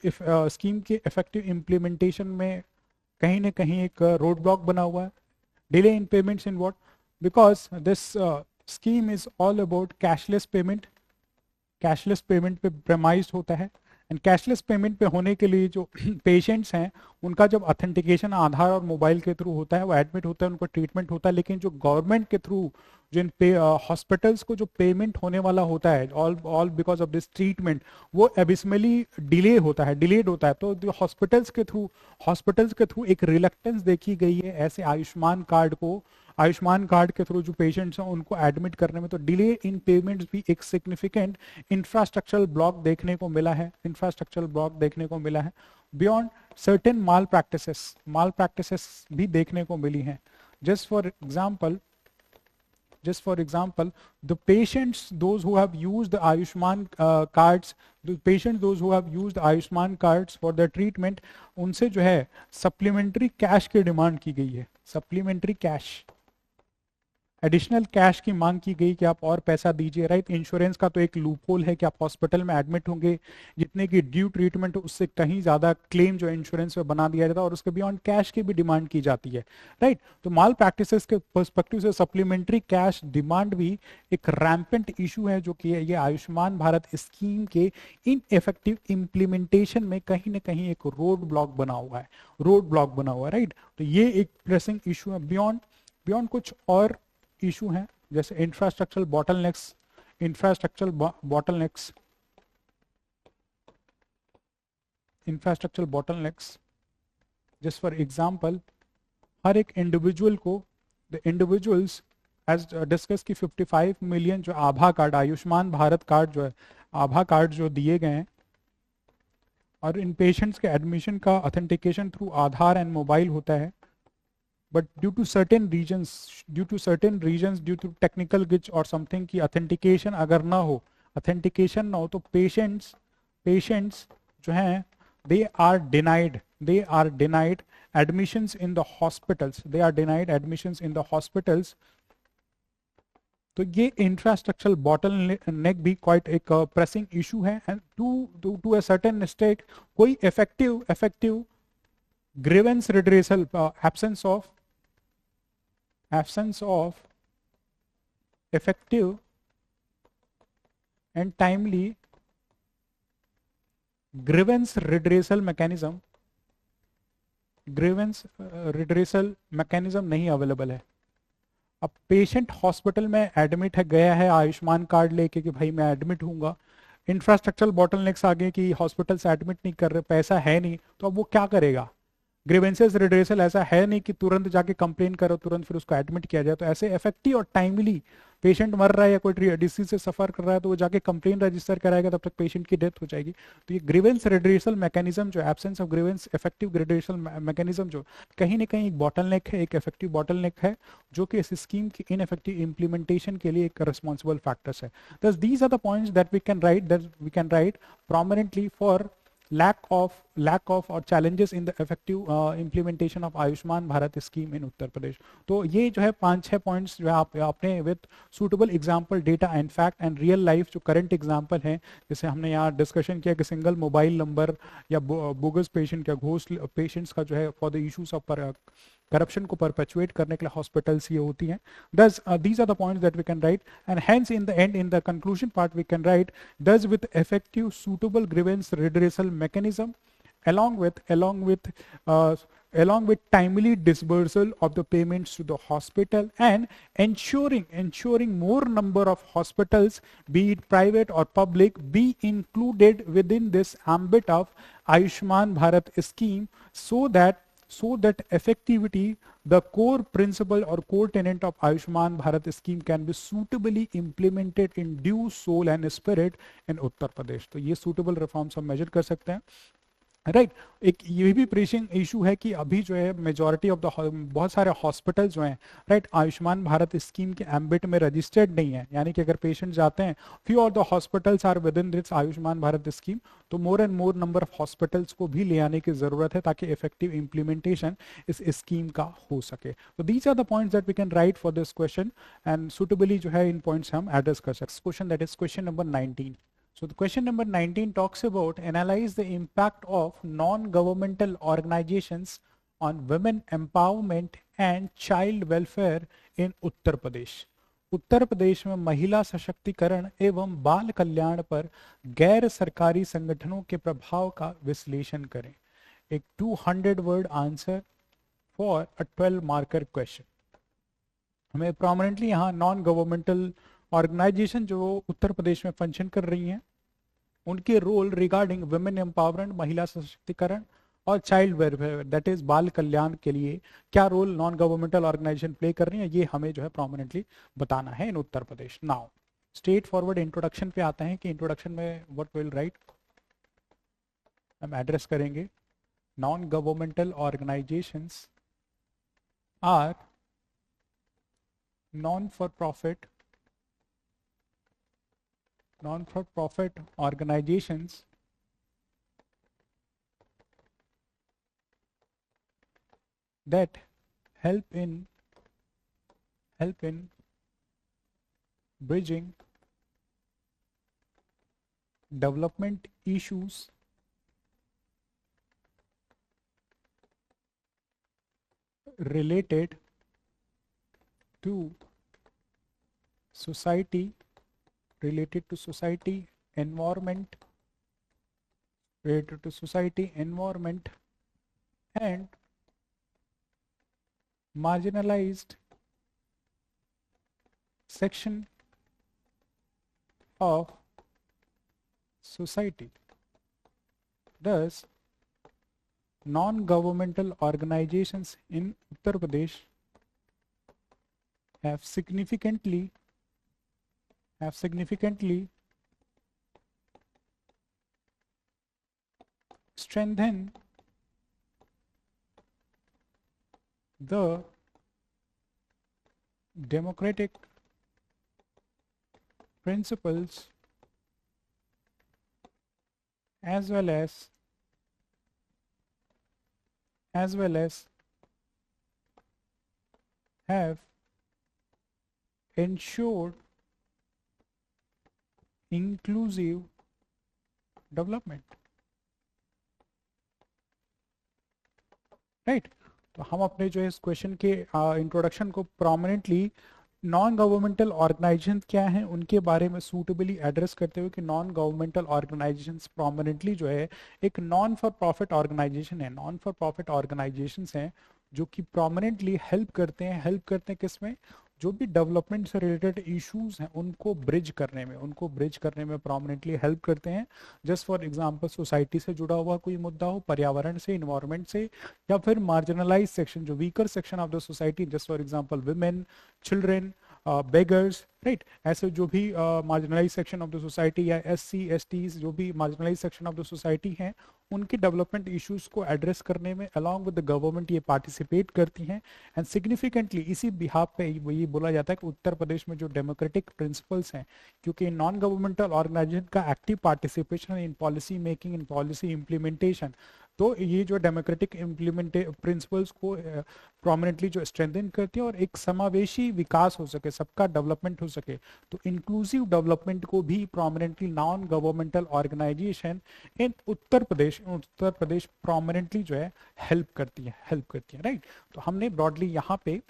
स्कीम के इफेक्टिव इम्प्लीमेंटेशन में कहीं ना कहीं एक रोड ब्लॉक बना हुआ है. Delay in payments in what? Because this scheme is all about cashless payment. Cashless payment पे प्रेमाइज होता है. एंड कैशलेस पेमेंट पे होने के लिए जो पेशेंट्स हैं उनका जब ऑथेंटिकेशन आधार और मोबाइल के थ्रू होता है, वो एडमिट होता है, उनको ट्रीटमेंट होता है. लेकिन जो गवर्नमेंट के थ्रू जिन पे हॉस्पिटल्स को जो पेमेंट होने वाला होता है all because of this treatment, वो एबिसमली डिले होता है, डिलेड होता है. तो जो हॉस्पिटल्स के थ्रू एक रिलक्टेंस देखी गई है ऐसे आयुष्मान कार्ड के थ्रू जो पेशेंट्स हैं उनको एडमिट करने में. तो डिले इन पेमेंट्स भी एक सिग्निफिकेंट इंफ्रास्ट्रक्चरल ब्लॉक देखने को मिला है. बियॉन्ड सर्टेन माल प्रैक्टिसेस भी देखने को मिली हैं. Just for example the patients those who have used the Ayushman cards for their treatment, उनसे जो है सप्लीमेंट्री कैश की डिमांड की गई है. सप्लीमेंट्री कैश, एडिशनल कैश की मांग की गई कि आप और पैसा दीजिए. राइट. इंश्योरेंस का तो एक लूप होल है कि आप हॉस्पिटल में एडमिट होंगे, जितने की ड्यू ट्रीटमेंट उससे कहीं ज्यादा क्लेम जो इंश्योरेंस में बना दिया जाता है और उसके बियॉन्ड कैश की भी डिमांड की जाती है. राइट. तो माल प्रैक्टिसेस के पर्सपेक्टिव से सप्लीमेंट्री कैश डिमांड भी एक रैम्पेंट इशू है, जो कि ये आयुष्मान भारत स्कीम के इनइफेक्टिव इम्प्लीमेंटेशन में कहीं ना कहीं एक रोड ब्लॉक बना हुआ है. राइट. तो ये एक प्रेसिंग इशू है. बियॉन्ड कुछ और इशू हैं जैसे infrastructural bottlenecks. Just for example, हर एक इंडिविजुअल को द इंडिविजुअल्स एज डिस्कस की 55 मिलियन जो आभा कार्ड, आयुष्मान भारत कार्ड जो है, आभा कार्ड जो दिए गए हैं, और इन पेशेंट्स के एडमिशन का authentication through Aadhaar and mobile होता है. But due to certain regions, due to technical glitch or something की authentication अगर ना हो तो patients जो हैं they are denied admissions in the hospitals. तो ये इंफ्रास्ट्रक्चरल बॉटलनेक भी क्वाइट एक प्रेसिंग इशू है. And to a certain state कोई effective grievance redressal, absence of effective and timely grievance redressal mechanism नहीं अवेलेबल है. अब पेशेंट हॉस्पिटल में एडमिट है, गया है आयुष्मान कार्ड लेके कि भाई मैं एडमिट हूंगा, इंफ्रास्ट्रक्चरल बॉटलनेक्स आगे कि हॉस्पिटल से एडमिट नहीं कर रहे, पैसा है नहीं, तो अब वो क्या करेगा? ग्रीवेंसेस रिड्रेसल ऐसा है नहीं कि तुरंत जाके कंप्लेन करो, तुरंत फिर उसको एडमिट किया जाए. तो ऐसे इफेक्टिव और टाइमली, पेशेंट मर रहा है या कोई डिसीज से सफर कर रहा है तो वो जाके कंप्लेन रजिस्टर कराएगा, तब तक पेशेंट की डेथ हो जाएगी. तो ये ग्रीवेंस रिड्रेसल मैकेनिज्म जो absence of grievance effective redressal mechanism जो कहीं ना कहीं एक बॉटलनेक है, एक इफेक्टिव बॉटलनेक है, जो कि इस स्कीम की इनइफेक्टिव इंप्लीमेंटेशन के लिए एक रिस्पॉन्सिबल फैक्टर्स है. Thus these are the points that we can write prominently for lack of or challenges in the effective implementation of Ayushman Bharat scheme in Uttar Pradesh. तो ये जो है 5-6 पॉइंट्स जो है आपने with suitable example, data and fact and real life जो current example हैं, जैसे हमने यहाँ डिस्कशन किया कि सिंगल मोबाइल नंबर या बोगस पेशेंट या घोस्ट पेशेंट्स का जो है for the issues of corruption को परपेचुएट करने के लिए हॉस्पिटल्स ये होती हैं. Thus these are the points that we can write, and hence in the end, in the conclusion part, we can write, thus with effective suitable grievance redressal mechanism along with timely disbursal of the payments to the hospital, and ensuring more number of hospitals, be it private or public, be included within this ambit of Ayushman Bharat scheme, so that effectivity, the core principle or core tenet of Ayushman Bharat scheme, can be suitably implemented in due soul and spirit in Uttar Pradesh. तो ये suitable reforms हम measure कर सकते हैं. Right. एक ये भी pressing issue है कि अभी जो है मेजॉरिटी ऑफ द बहुत सारे हॉस्पिटल जो हैं, राइट, आयुष्मान भारत स्कीम के एम्बिट में रजिस्टर्ड नहीं है. यानी कि अगर पेशेंट जाते हैं, few of the hospitals are within this Ayushman Bharat scheme, तो more and more number of hospitals को भी ले आने की जरूरत है ताकि इफेक्टिव इंप्लीमेंटेशन इस स्कीम का हो सके. तो these are the points that we can write for this question, and suitably जो है इन पॉइंट्स हम एड्रेस कर सकते हैं. Question that is question number 19. So the question number 19 talks about analyze the impact of non-governmental organizations on women empowerment and child welfare in Uttar Pradesh. Uttar Pradesh में महिला सशक्तिकरण एवं बाल कल्याण पर गैर सरकारी संगठनों के प्रभाव का विश्लेषण करें। एक 200 word answer for a 12 marker question. हमें प्रोमिनेंटली यहाँ नॉन गवर्नमेंटल ऑर्गेनाइजेशन जो उत्तर प्रदेश में फंक्शन कर रही हैं उनके रोल रिगार्डिंग वुमेन एम्पावरमेंट, महिला सशक्तिकरण और चाइल्ड वेलफेयर दैट इज बाल कल्याण के लिए क्या role non governmental organization play कर रही है, ये हमें जो है प्रोमिनेंटली बताना है in Uttar Pradesh. Now straightforward introduction पे आते हैं कि इंट्रोडक्शन में व्हाट विल राइट हम एड्रेस करेंगे। Non governmental organizations are non-for-profit organizations that help in bridging development issues related to society, environment, and marginalized section of society. Thus, non-governmental organizations in Uttar Pradesh have significantly strengthened the democratic principles as well as have ensured inclusive development. Right तो हम अपने जो है इस question के introduction को prominently non governmental organisation क्या हैं उनके बारे में सूटेबली एड्रेस करते हुए कि नॉन गवर्नमेंटल ऑर्गेनाइजेशंस प्रोमिनेंटली जो है एक नॉन फॉर प्रॉफिट ऑर्गेनाइजेशन है। नॉन फॉर प्रॉफिट ऑर्गेनाइजेशंस हैं जो कि प्रोमिनेंटली हेल्प करते हैं किसमें, जो भी डेवलपमेंट से रिलेटेड इश्यूज हैं उनको ब्रिज करने में प्रोमिनेंटली हेल्प करते हैं। जस्ट फॉर एग्जांपल सोसाइटी से जुड़ा हुआ कोई मुद्दा हो, पर्यावरण से, इन्वायरमेंट से, या फिर मार्जिनलाइज सेक्शन जो weaker section of the society, just for example women, children, beggars, right, ऐसे जो भी marginalize section of the society या SC STs जो भी marginalize section of the society हैं उनके डेवलपमेंट इश्यूज को एड्रेस करने में अलॉन्ग विद द गवर्नमेंट ये पार्टिसिपेट करती हैं। एंड सिग्निफिकेंटली इसी बिहाफ पे ये बोला जाता है कि उत्तर प्रदेश में जो डेमोक्रेटिक प्रिंसिपल्स हैं, क्योंकि नॉन गवर्नमेंटल ऑर्गेनाइजेशन का active participation in policy making, in policy implementation, तो ये जो डेमोक्रेटिक प्रिंसिपल्स को प्रोमिनेंटली जो स्ट्रेंथन करती है और एक समावेशी विकास हो सके, सबका डेवलपमेंट हो सके, तो इंक्लूसिव डेवलपमेंट को भी प्रोमिनेंटली नॉन गवर्नमेंटल ऑर्गेनाइजेशन इन उत्तर प्रदेश प्रोमिनेंटली जो है हेल्प करती है राइट। तो हमने ब्रॉडली यहाँ पे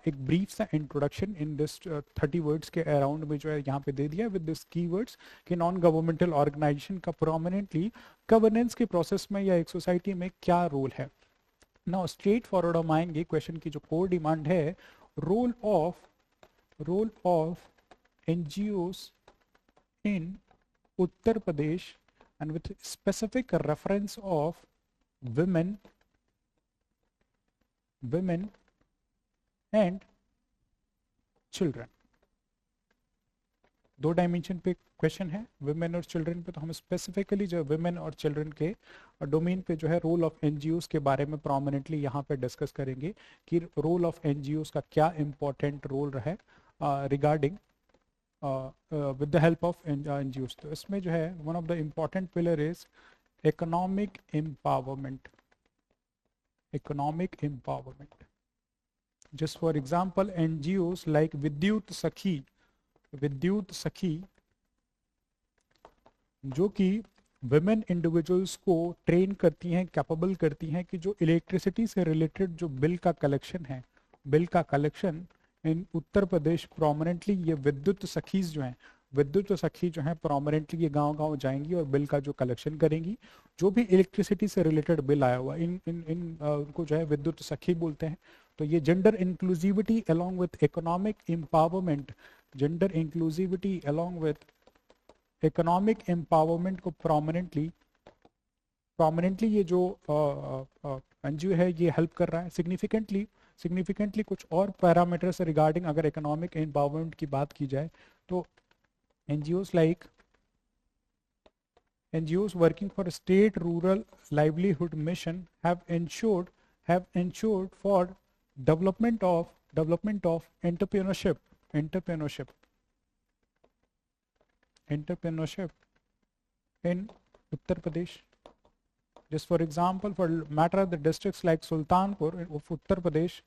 एक ब्रीफ सा इंट्रोडक्शन इन दिस 30 वर्ड्स के अराउंड में जो है यहाँ पे दे दिया विद दिस कीवर्ड्स कि नॉन गवर्नमेंटल ऑर्गेनाइजेशन का प्रोमिनेंटली गवर्नेंस के प्रोसेस में या एक सोसाइटी में क्या रोल है। नाउ स्ट्रेट फॉरवर्ड हम आएंगे, क्वेश्चन की जो कोर डिमांड है, role of NGOs in Uttar Pradesh and with specific reference of women and children। दो डायमेंशन पे क्वेश्चन है, वुमेन और चिल्ड्रन पे, तो हम स्पेसिफिकली जो वुमेन और चिल्ड्रन के डोमेन पे जो है रोल ऑफ NGOs के बारे में प्रोमिनेंटली यहाँ पे डिस्कस करेंगे कि रोल ऑफ NGOs का क्या इंपॉर्टेंट रोल है regarding with the help of NGOs। तो इसमें जो है one of the important pillar is economic empowerment. Just for example, NGOs like विद्युत सखी जो कि विमेन इंडिविजुअल्स को ट्रेन करती हैं, कैपेबल करती हैं कि जो इलेक्ट्रिसिटी से रिलेटेड जो बिल का कलेक्शन है, बिल का collection in Uttar Pradesh prominently ये विद्युत सखीज जो हैं, विद्युत सखी जो है प्रोमिनेंटली ये गांव गांव जाएंगी और बिल का जो कलेक्शन करेंगी, जो भी इलेक्ट्रिसिटी से रिलेटेड बिल आया हुआ इन इन इन उनको जो है विद्युत सखी बोलते हैं। तो ये gender inclusivity along with economic empowerment, gender inclusivity along with economic empowerment को प्रोमिनेंटली प्रोमिनेंटली ये जो एनजीओ है ये हेल्प कर रहा है। सिग्निफिकेंटली कुछ और पैरामीटर्स रिगार्डिंग अगर इकोनॉमिक एम्पावरमेंट की बात की जाए तो NGOs like NGOs working for state rural livelihood mission have ensured for development of entrepreneurship in Uttar Pradesh. Just for example, for matter of the districts like Sultanpur of Uttar Pradesh,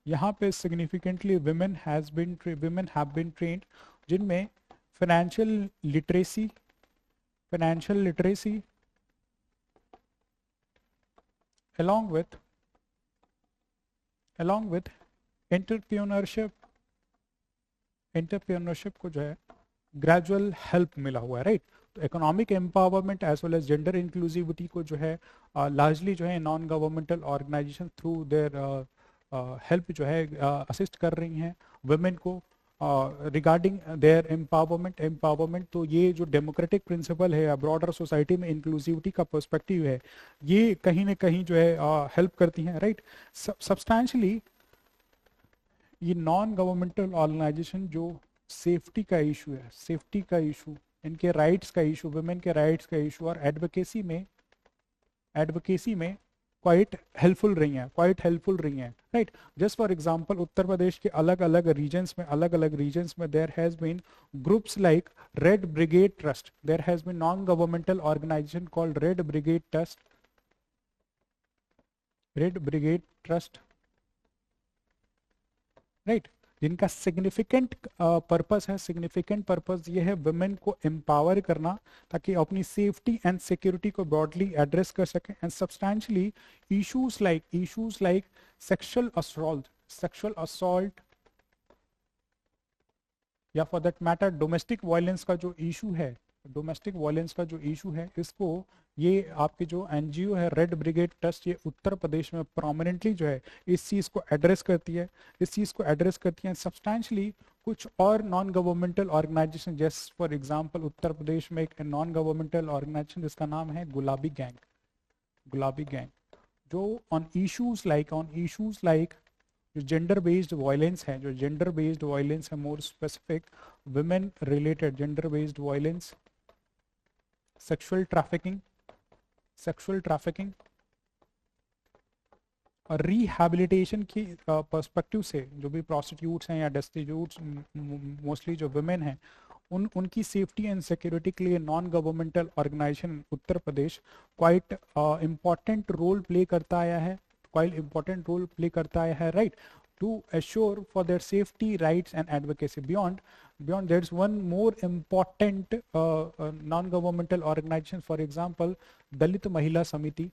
यहाँ पे significantly women have been trained, जिनमें financial literacy along with entrepreneurship को जो है gradual help मिला हुआ है, right. तो economic empowerment as well as gender inclusivity को जो है लार्जली जो है non governmental organization through their help जो है असिस्ट कर रही हैं वुमेन को रिगार्डिंग देयर एम्पावरमेंट। तो ये जो डेमोक्रेटिक प्रिंसिपल है ब्रॉडर सोसाइटी में इंक्लूसिविटी का पर्सपेक्टिव है, ये कहीं ना कहीं जो है हेल्प करती हैं, राइट। सब्सटैंशली ये नॉन गवर्नमेंटल ऑर्गेनाइजेशन जो सेफ्टी का इशू है, सेफ्टी का इशू, इनके राइट्स का इशू, वुमेन के राइट्स का इशू और एडवोकेसी में क्वाइट हेल्पफुल रही हैं, right. Just for example Uttar Pradesh के अलग अलग रीजन्स में there has been groups like Red Brigade Trust, there has been non governmental organization called Red Brigade Trust, right, जिनका सिग्निफिकेंट पर्पस ये है वुमेन को एम्पावर करना ताकि अपनी सेफ्टी एंड सिक्योरिटी को ब्रॉडली एड्रेस कर सकें। And substantially issues like sexual assault या for that matter domestic violence का जो इशू है, इसको ये आपके जो एनजीओ है रेड ब्रिगेड ट्रस्ट, ये उत्तर प्रदेश में प्रोमिनेंटली जो है इस चीज़ को एड्रेस करती है, सब्सटैंशली कुछ और नॉन गवर्नमेंटल ऑर्गेनाइजेशन, जैसे फॉर एग्जांपल उत्तर प्रदेश में एक नॉन गवर्नमेंटल ऑर्गेनाइजेशन जिसका नाम है गुलाबी गैंग, जो ऑन इश्यूज लाइक जो जेंडर बेस्ड वायलेंस है, more specific women related gender based violence, sexual trafficking और रिहैबिलिटेशन की पर्सपेक्टिव से जो भी प्रोस्टिट्यूट्स हैं या डेस्टिट्यूट्स मोस्टली जो वुमेन हैं उनकी सेफ्टी एंड सिक्योरिटी के लिए non governmental organisation Uttar Pradesh quite important role play करता आया है, right, to assure for their safety, rights and advocacy. Beyond there's one more important non-governmental organization, for example Dalit Mahila Samiti,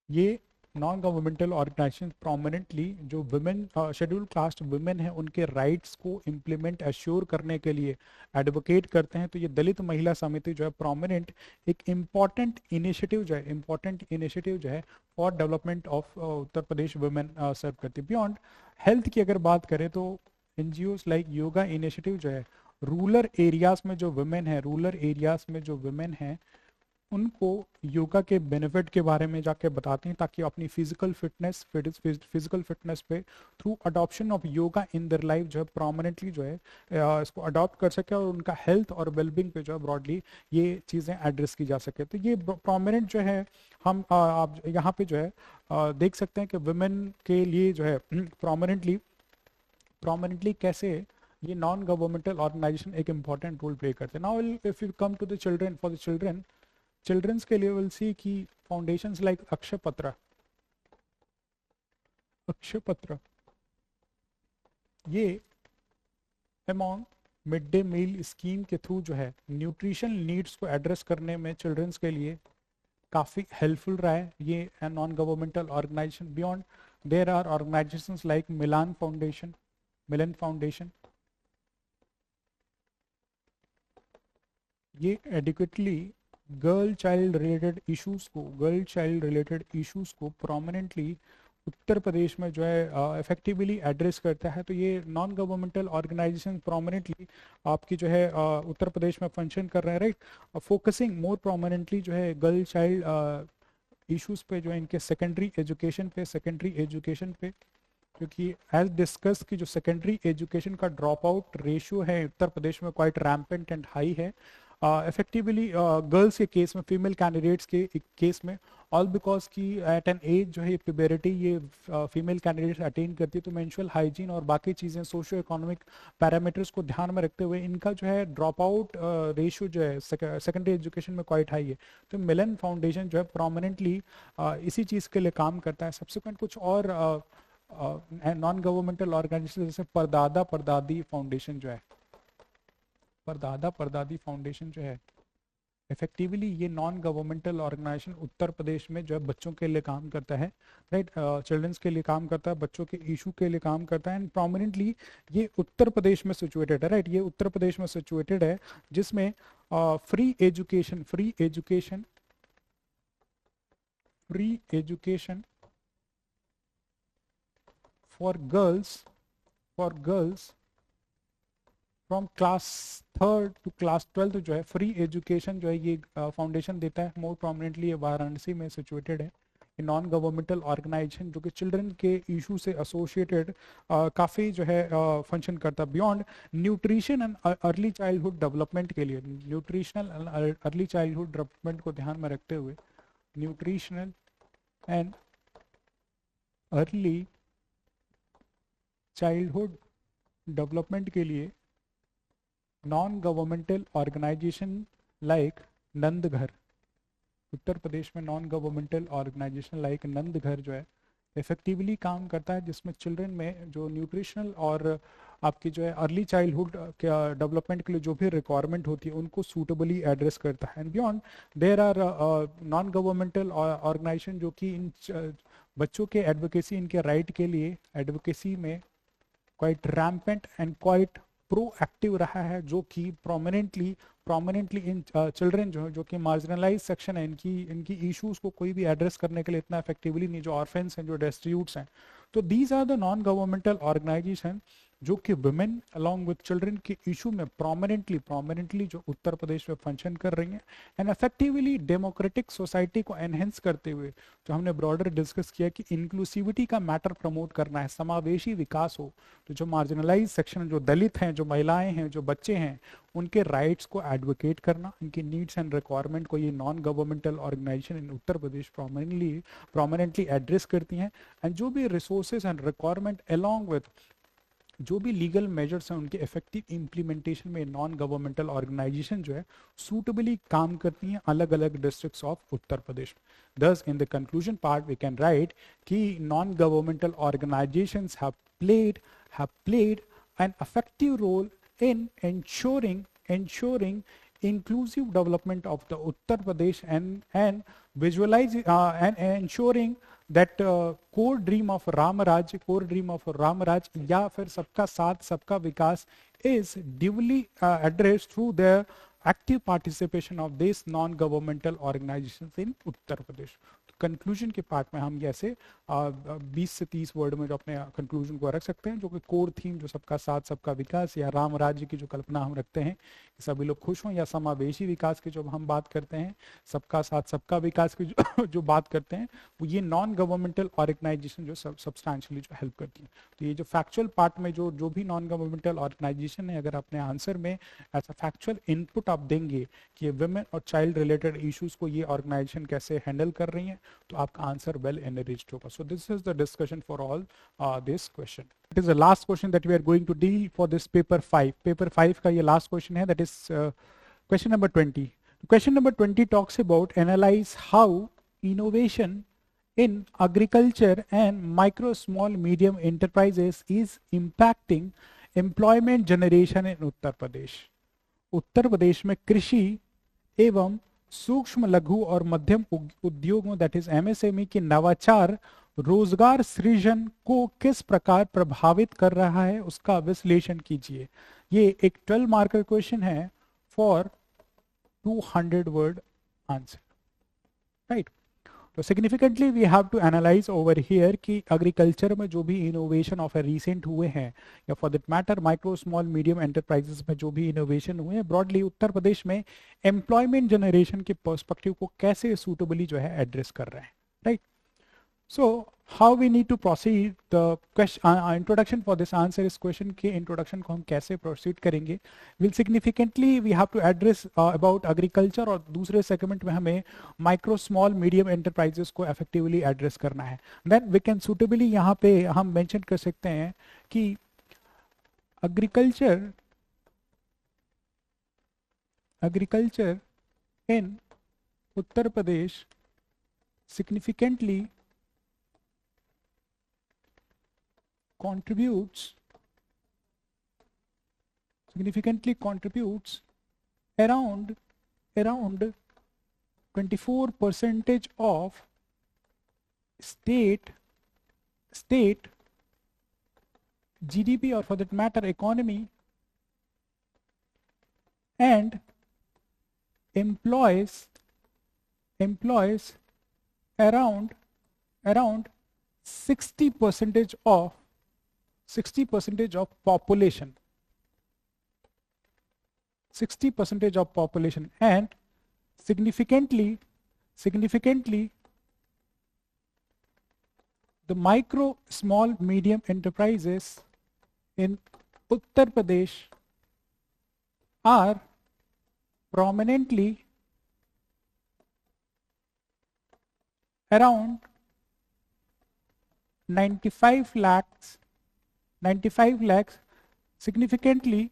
ये non governmental organisation prominently जो women schedule caste women है उनके rights को implement assure करने के लिए advocate करते हैं। तो ये दलित महिला समिति जो है प्रोमिनेंट एक इम्पॉर्टेंट इनिशिएटिव जो है for development of Uttar Pradesh women serve करती है। बियॉन्ड हेल्थ की अगर बात करें तो एनजीओज लाइक योगा इनिशिएटिव जो है रूरल एरियाज में जो वुमेन हैं उनको योगा के बेनिफिट के बारे में जाके बताते हैं ताकि अपनी फिजिकल फिटनेस पे through adoption of yoga in their life जो है प्रोमिनेंटली जो है इसको अडॉप्ट कर सके और उनका हेल्थ और वेलबींग पे जो है ब्रॉडली ये चीज़ें एड्रेस की जा सके। तो ये प्रोमिनेंट जो है हम आप यहाँ पे जो है देख सकते हैं कि वुमेन के लिए जो है प्रोमिनेंटली कैसे ये नॉन गवर्नमेंटल ऑर्गेनाइजेशन एक इम्पॉर्टेंट रोल प्ले करते हैं। Now if you come to the children, for the childrens के लिए विल सी की फाउंडेशंस लाइक अक्षय पत्र ये among mid day meal scheme के थ्रू जो है न्यूट्रिशन नीड्स को एड्रेस करने में चिल्ड्रंस के लिए काफ़ी हेल्पफुल रहा है ये non governmental organisation. Beyond there are organisations like Milan foundation, ये adequately girl child related issues को प्रोमिनेंटली उत्तर प्रदेश में जो है इफेक्टिवली एड्रेस करता है। तो ये नॉन गवर्नमेंटल ऑर्गेनाइजेशन प्रोमिनेंटली आपकी जो है उत्तर प्रदेश में फंक्शन कर रहे हैं, राइट। फोकसिंग मोर प्रोमिनेंटली जो है गर्ल चाइल्ड इश्यूज पे, जो है इनके सेकेंडरी एजुकेशन पे, क्योंकि एज डिस्कस की जो सेकेंडरी एजुकेशन का ड्रॉप आउट रेशियो है उत्तर प्रदेश में क्वाइट रैम्पेंट एंड हाई है। इफेक्टिवली गर्ल्स के केस में, फीमेल कैंडिडेट्स के केस में, ऑल बिकॉज की एट एन एज जो है प्यूबरिटी ये फीमेल कैंडिडेट्स अटेन करती है। तो मेंस्ट्रुअल हाइजीन और बाकी चीज़ें सोशियो इकोनॉमिक पैरामीटर्स को ध्यान में रखते हुए इनका जो है ड्रॉप आउट रेशियो जो है सेकेंडरी एजुकेशन में क्वाइट हाई है। तो मिलन फाउंडेशन जो है प्रोमिनेंटली इसी चीज़ के लिए काम करता है। सब्सिक्वेंट कुछ और नॉन गवर्नमेंटल ऑर्गेनाइजेशन जैसे परदादा परदादी फाउंडेशन जो है इफेक्टिवली ये नॉन गवर्नमेंटल ऑर्गेनाइजेशन उत्तर प्रदेश में जो है बच्चों के लिए काम करता है, राइट। चिल्ड्रंस के लिए काम करता है, बच्चों के इशू के लिए काम करता है, एंड प्रोमिनेंटली ये उत्तर प्रदेश में सिचुएटेड है, राइट। ये उत्तर प्रदेश में सिचुएटेड है जिसमें free education for girls from class 3rd to class 12 जो है फ्री एजुकेशन जो है ये फाउंडेशन देता है। मोर प्रोमिनेंटली ये वाराणसी में सिचुएटेड है। ये नॉन गवर्नमेंटल ऑर्गेनाइजेशन जो कि चिल्ड्रन के इशू से एसोसिएटेड काफ़ी जो है फंक्शन करता है। Beyond nutrition and early childhood development के लिए, nutritional and early childhood development को ध्यान में रखते हुए, nutritional and early childhood development के लिए non governmental organisation like Nandghar, Uttar Pradesh में non governmental organisation like Nandghar जो है इफेक्टिवली काम करता है, जिसमें चिल्ड्रन में जो न्यूट्रिशनल और आपकी जो है अर्ली चाइल्डहुड डेवलपमेंट के लिए जो भी रिक्वायरमेंट होती है उनको सूटेबली एड्रेस करता है। And beyond there are non governmental organization जो कि इन बच्चों के एडवोकेसी, इनके राइट के लिए एडवोकेसी में quite rampant and quite proactive रहा है, जो कि प्रोमिनेंटली इन चिल्ड्रन जो कि मार्जिनलाइज सेक्शन है, इनकी इश्यूज को कोई भी एड्रेस करने के लिए इतना इफेक्टिवली नहीं, जो ऑर्फेंस हैं, जो डेस्टिट्यूट्स हैं। तो these are the non governmental organization जो कि वुमेन अलॉन्ग विद चिल्ड्रन के इशू में प्रोमिनेंटली जो उत्तर प्रदेश में फंक्शन कर रही हैं, एंड इफेक्टिवली डेमोक्रेटिक सोसाइटी को एनहेंस करते हुए जो हमने ब्रॉडर डिस्कस किया कि इंक्लूसिविटी का मैटर प्रमोट करना है, समावेशी विकास हो। तो जो मार्जिनलाइज सेक्शन, जो दलित हैं, जो महिलाएं हैं, जो बच्चे हैं, उनके राइट्स को एडवोकेट करना, उनकी नीड्स एंड रिक्वायरमेंट को ये नॉन गवर्नमेंटल ऑर्गेनाइजेशन इन उत्तर प्रदेश प्रोमिनेंटली एड्रेस करती हैं। एंड जो भी resources and requirement along with जो भी लीगल मेजर्स हैं उनके इफेक्टिव इम्प्लीमेंटेशन में नॉन गवर्नमेंटल ऑर्गेनाइजेशन जो है सूटेबली काम करती हैं अलग अलग districts of Uttar Pradesh. Thus in the conclusion part we can write कि non governmental organisations have played an effective role in ensuring inclusive development of the Uttar Pradesh and visualize and ensuring that core dream of Ramaraj या फिर सबका साथ सबका विकास is duly addressed through the active participation of these non-governmental organizations in Uttar Pradesh। Conclusion के part में हम ऐसे 20 से 30 वर्ड में जो अपने कंक्लूजन को रख सकते हैं, जो कि कोर थीम जो सबका साथ सबका विकास या राम राज्य की जो कल्पना हम रखते हैं कि सभी लोग खुश हों, या समावेशी विकास की जो हम बात करते हैं, सबका साथ सबका विकास की जो बात करते हैं, वो ये नॉन गवर्नमेंटल ऑर्गेनाइजेशन जो सब्सटैंशियली जो हेल्प करती है। तो ये जो फैक्चुअल पार्ट में जो भी नॉन गवर्नमेंटल ऑर्गेनाइजेशन है, अगर अपने आंसर में ऐसा फैक्चुअल इनपुट आप देंगे कि वुमेन और चाइल्ड रिलेटेड इश्यूज को ये ऑर्गेनाइजेशन कैसे हैंडल कर रही हैं, तो आपका आंसर वेल एनरिच्ड होगा। So this is the discussion for all this question. It is the last question that we are going to deal for this paper 5। Paper 5 का ये लास्ट क्वेश्चन है, that is question number 20। Question number 20 talks about analyse how innovation in agriculture and micro small medium enterprises is impacting employment generation in Uttar Pradesh. Uttar Pradesh में कृषि एवं सूक्ष्म लघु और मध्यम उद्योगों दैट इज एमएसएमई के नवाचार रोजगार सृजन को किस प्रकार प्रभावित कर रहा है, उसका विश्लेषण कीजिए। ये एक 12 मार्कर क्वेश्चन है फॉर 200 वर्ड आंसर, राइट। तो significantly we have to analyze over here कि एग्रीकल्चर में जो भी इनोवेशन ऑफ रिसेंट हुए हैं, या for that matter micro small medium enterprises में जो भी इनोवेशन हुए हैं, ब्रॉडली उत्तर प्रदेश में एम्प्लॉयमेंट जनरेशन के पर्सपेक्टिव को कैसे सूटेबली जो है एड्रेस कर रहे हैं, right. So how we need to proceed, the question introduction for this answer is question के introduction को हम कैसे proceed करेंगे, will significantly we have to address about agriculture, और दूसरे segment में हमें micro small medium enterprises को effectively address करना है। Then we can suitably यहाँ पे हम mention कर सकते हैं कि agriculture in Uttar Pradesh significantly contributes around 24% of state GDP, or for that matter economy, and employs around 60% of population, 60% of population, and significantly the micro small medium enterprises in Uttar Pradesh are prominently around 95 lakhs, significantly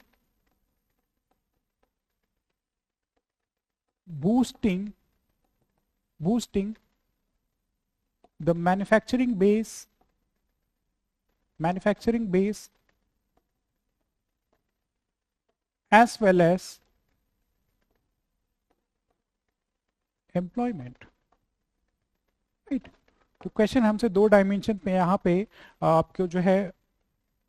boosting the manufacturing base as well as employment, right। तो question हमसे 2 dimension में यहाँ पे आपको जो है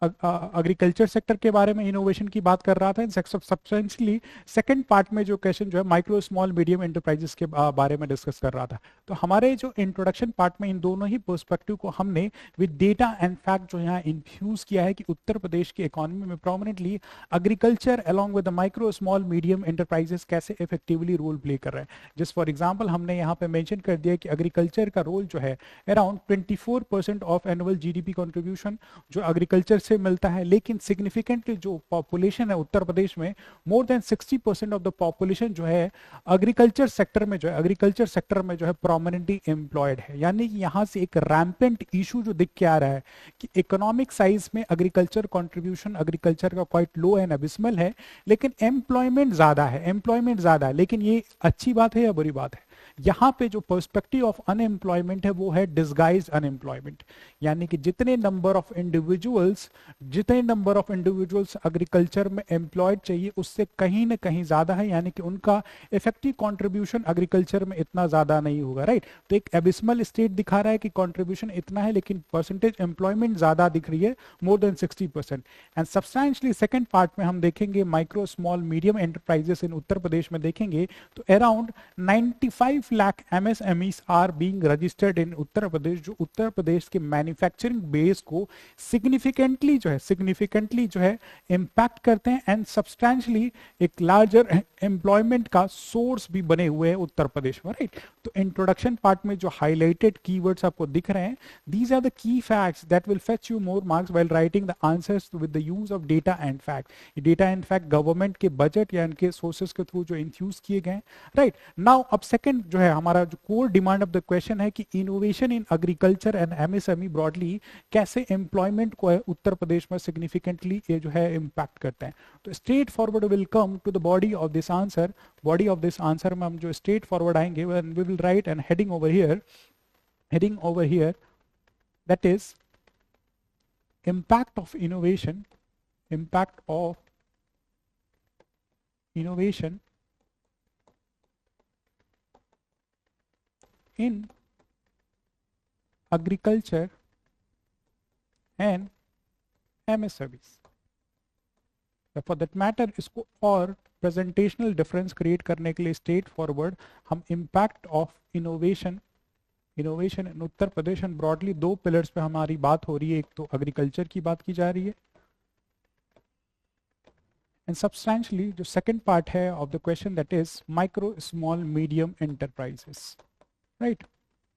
agriculture sector के बारे में इनोवेशन की बात कर रहा था। सब्सटेंशियली सेकंड पार्ट में जो क्वेश्चन जो है माइक्रो स्मॉल मीडियम एंटरप्राइजेस के बारे में डिस्कस कर रहा था। तो हमारे जो इंट्रोडक्शन पार्ट में इन दोनों ही पर्सपेक्टिव को हमने विद डेटा एंड फैक्ट जो यहाँ इन्फ्यूज किया है कि उत्तर प्रदेश की इकोनॉमी में prominently agriculture along with the micro small medium enterprises कैसे इफेक्टिवली रोल प्ले कर रहे हैं। जस्ट फॉर एग्जाम्पल हमने यहाँ पे मेंशन कर दिया कि एग्रीकल्चर का रोल जो है around 24% of annual GDP contribution जो एग्रीकल्चर से मिलता है, लेकिन सिग्निफिकेंटली जो पॉपुलेशन है उत्तर प्रदेश में मोर देन 60% ऑफ द पॉपुलेशन जो है एग्रीकल्चर सेक्टर में जो है प्रोमिनेंटली एम्प्लॉयड है। यानी कि यहां से एक रैम्पेंट इशू जो दिख के आ रहा है कि इकोनॉमिक साइज में एग्रीकल्चर कंट्रीब्यूशन एग्रीकल्चर का क्वाइट लो एंड अबिस्मल है, लेकिन एम्प्लॉयमेंट ज्यादा है। लेकिन ये अच्छी बात है या बुरी बात है? यहाँ पे जो पर्सपेक्टिव ऑफ अनएम्प्लॉयमेंट है वो है डिस्गाइज अनएम्प्लॉयमेंट, यानी कि जितने नंबर ऑफ इंडिविजुअल्स एग्रीकल्चर में एम्प्लॉयड चाहिए उससे कहीं ना कहीं ज्यादा है, यानी कि उनका इफेक्टिव कंट्रीब्यूशन एग्रीकल्चर में इतना ज्यादा नहीं होगा, राइट। तो एक एबिस्मल स्टेट दिखा रहा है कि कंट्रीब्यूशन इतना है लेकिन परसेंटेज एम्प्लॉयमेंट ज्यादा दिख रही है, more than 60%। And substantially second part में हम देखेंगे micro small medium enterprises in Uttar Pradesh में देखेंगे तो around 95 lakh MSMEs are being registered in Uttar Pradesh, जो उत्तर प्रदेश के मैन्युफैक्चरिंग बेस को सिग्निफिकेंटली जो है इंपैक्ट करते हैं एंड सब्सटेंशियली एक लार्जर एम्प्लॉयमेंट का सोर्स भी बने हुए हैं उत्तर प्रदेश में, राइट। तो इंट्रोडक्शन पार्ट में जो हाईलाइटेड कीवर्ड्स आपको दिख रहे हैं, these are the key facts that will fetch you more marks while writing the answers with the use of data and fact. Data and fact government के budget या इनके sources के थ्रू जो infuse किए गए, राइट। नाउ अब second जो है हमारा जो core demand of the question है कि innovation in agriculture and MSME broadly कैसे एम्प्लॉयमेंट को उत्तर प्रदेश में सिग्निफिकेंटली ये जो है इंपैक्ट करते हैं। तो straight forward will come to the body of this answer में हम जो स्ट्रेट फॉरवर्ड आएंगे we will write and heading over here that is impact of innovation impact of innovation in agriculture and MSMEs. For that matter इसको और presentational difference create करने के लिए straight forward हम impact of innovation in Uttar Pradesh and broadly दो pillars पे हमारी बात हो रही है. एक तो एग्रीकल्चर की बात की जा रही है एंड सब्सटेंशियली जो सेकंड पार्ट है of the question that is micro small medium enterprises. Right,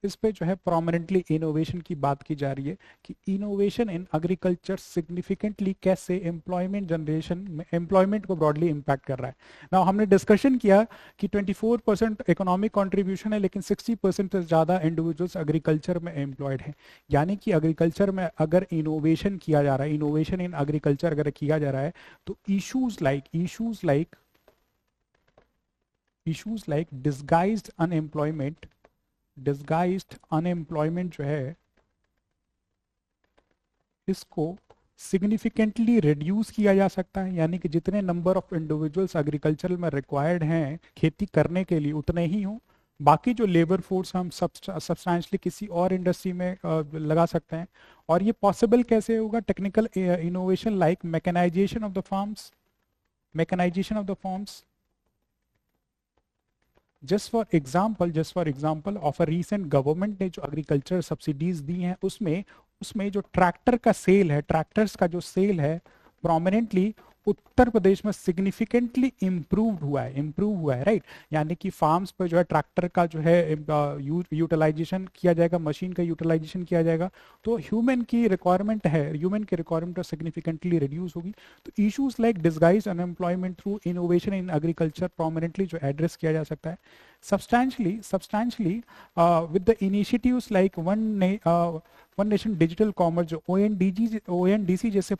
इस पे जो है प्रोमिनेंटली इनोवेशन की बात की जा रही है कि इनोवेशन इन एग्रीकल्चर सिग्निफिकेंटली कैसे एम्प्लॉयमेंट जनरेशन में एम्प्लॉयमेंट को ब्रॉडली इम्पैक्ट कर रहा है. नाउ हमने डिस्कशन किया कि 24% इकोनॉमिक कंट्रीब्यूशन है लेकिन 60% से ज़्यादा इंडिविजुअल्स एग्रीकल्चर में एम्प्लॉयड हैं. यानी कि एग्रीकल्चर में अगर इनोवेशन किया जा रहा है, इनोवेशन इन एग्रीकल्चर अगर किया जा रहा है तो इशूज लाइक डिस्गाइज्ड अनएम्प्लॉयमेंट जो है इसको सिग्निफिकेंटली रिड्यूस किया जा सकता है. यानी कि जितने नंबर ऑफ इंडिविजुअल्स एग्रीकल्चर में रिक्वायर्ड हैं खेती करने के लिए उतने ही हों. बाकी जो लेबर फोर्स हम सब्सटेंशियली किसी और इंडस्ट्री में लगा सकते हैं. और ये पॉसिबल कैसे होगा? Technical innovation like mechanization of the farms. Just for example of a recent government ने जो एग्रीकल्चर सब्सिडीज दी हैं उसमें जो ट्रैक्टर का सेल है, ट्रैक्टर्स का जो सेल है प्रोमिनेंटली उत्तर प्रदेश में सिग्निफिकेंटली इम्प्रूव हुआ है. राइट, यानी कि फार्म्स पर जो है ट्रैक्टर का जो है यूटिलाइजेशन किया जाएगा, मशीन का यूटिलाइजेशन किया जाएगा तो ह्यूमन की रिक्वायरमेंट सिग्निफिकेंटली रिड्यूस होगी. तो issues like disguise unemployment through innovation in agriculture prominently जो एड्रेस किया जा सकता है. substantially with the initiatives like one nation digital commerce जो ONDC जैसे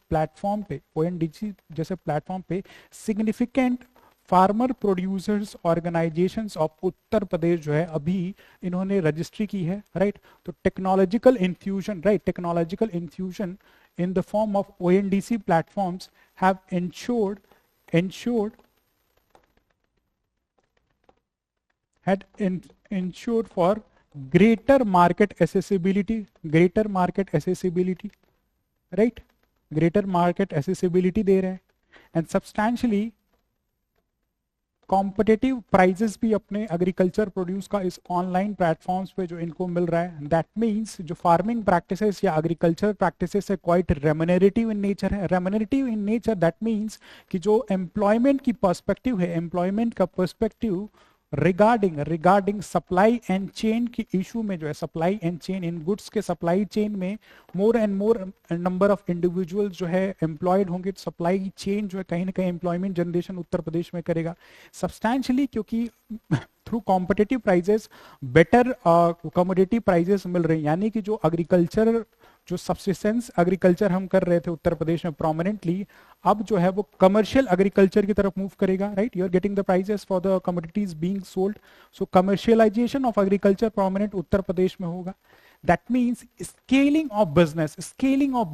प्लेटफॉर्म पे significant farmer producers organisations of Uttar Pradesh जो है अभी इन्होंने रजिस्ट्री की है. राइट, तो technological infusion in the form of ONDC platforms have ensured for greater market accessibility, right, greater market accessibility दे रहे हैं एंड सब्सटैंशियली कॉम्पिटिटिव प्राइजेस भी अपने एग्रीकल्चर प्रोड्यूस का इस ऑनलाइन प्लेटफॉर्म्स पे जो इनको मिल रहा है. दैट मीन्स जो फार्मिंग प्रैक्टिसेस या एग्रीकल्चर प्रैक्टिसेस है quite remunerative in nature. That means कि जो एम्प्लॉयमेंट की पर्सपेक्टिव है, एम्प्लॉयमेंट का perspective regarding supply and chain की इशू में जो है supply and chain in goods के सप्लाई चेन में मोर and more number of individuals जो है एम्प्लॉयड होंगे. सप्लाई चेन जो है कहीं ना कहीं एम्प्लॉयमेंट जनरेशन उत्तर प्रदेश में करेगा सब्सटैंशियली, क्योंकि through competitive prices better commodity prices मिल रहे हैं. यानी कि जो एग्रीकल्चर जो सब्सिस्टेंस एग्रीकल्चर हम कर रहे थे उत्तर प्रदेश में प्रोमिनेंटली, अब जो है वो कमर्शियल एग्रीकल्चर की तरफ मूव करेगा. Right, you are getting the prices for the commodities being sold. So commercialisation of agriculture prominent Uttar Pradesh में होगा. That means scaling of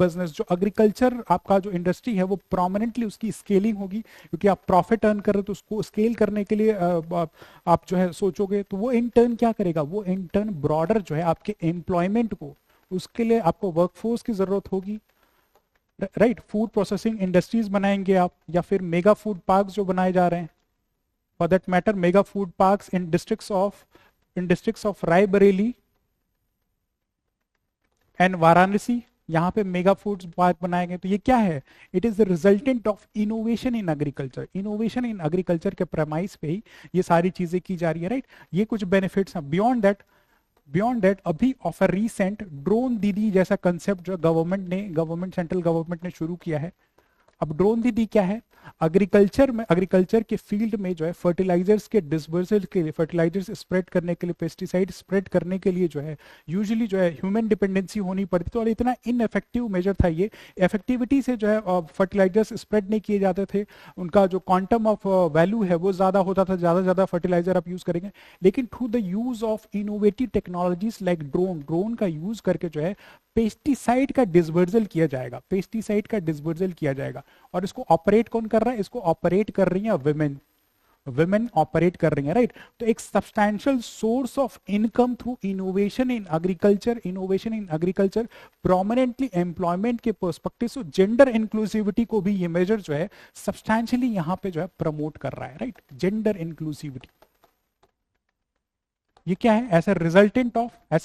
business जो एग्रीकल्चर आपका जो इंडस्ट्री है वो प्रोमिनेंटली उसकी स्केलिंग होगी, क्योंकि आप प्रॉफिट अर्न कर रहे हो तो उसको स्केल करने के लिए आप जो है सोचोगे तो वो इन टर्न क्या करेगा, वो इन टर्न ब्रॉडर जो है आपके एम्प्लॉयमेंट को, उसके लिए आपको वर्कफोर्स की जरूरत होगी. राइट, फूड प्रोसेसिंग इंडस्ट्रीज बनाएंगे आप, या फिर मेगा फूड पार्क जो बनाए जा रहे हैं. For that matter mega food parks in districts of Raebareli and Varanasi, यहाँ पे मेगा फूड पार्क बनाए गए. तो ये क्या है? It is the resultant of innovation in agriculture के प्रेमाइस पे ही ये सारी चीजें की जा रही है. राइट, ये कुछ बेनिफिट्स हैं. बियॉन्ड दैट अभी ऑफ अ रीसेंट ड्रोन दीदी जैसा कंसेप्ट जो सेंट्रल गवर्नमेंट ने शुरू किया है. अब ड्रोन दीदी क्या है? एग्रीकल्चर के फील्ड में जो है फर्टिलाइजर्स के डिस्बर्सल के लिए, फर्टिलाइजर्स स्प्रेड करने के लिए, पेस्टिसाइड स्प्रेड करने के लिए जो है यूजुअली जो है ह्यूमन डिपेंडेंसी होनी पड़ती थी और इतना इनइफेक्टिव मेजर था ये. इफेक्टिविटी से जो है फर्टिलाइजर्स स्प्रेड नहीं किए जाते थे, उनका जो क्वांटम ऑफ वैल्यू है वो ज्यादा होता था, ज्यादा फर्टिलाइजर आप यूज करेंगे. लेकिन through the use of innovative technologies like drone का यूज करके जो है पेस्टिसाइड का डिस्बर्सल किया जाएगा. और इसको ऑपरेट कौन कर रहा है? इसको ऑपरेट कर रही है विमेन, विमेन ऑपरेट कर रही हैं, राइट। तो एक substantial source of income through innovation in agriculture, innovation in agriculture prominently employment के पर्सपेक्टिव से जेंडर इंक्लूसिविटी को भी ये मेजर जो है सब्सटैंशियली यहाँ पे जो है प्रमोट कर रहा है, राइट। जेंडर इंक्लूसिविटी ये क्या है? ऐसा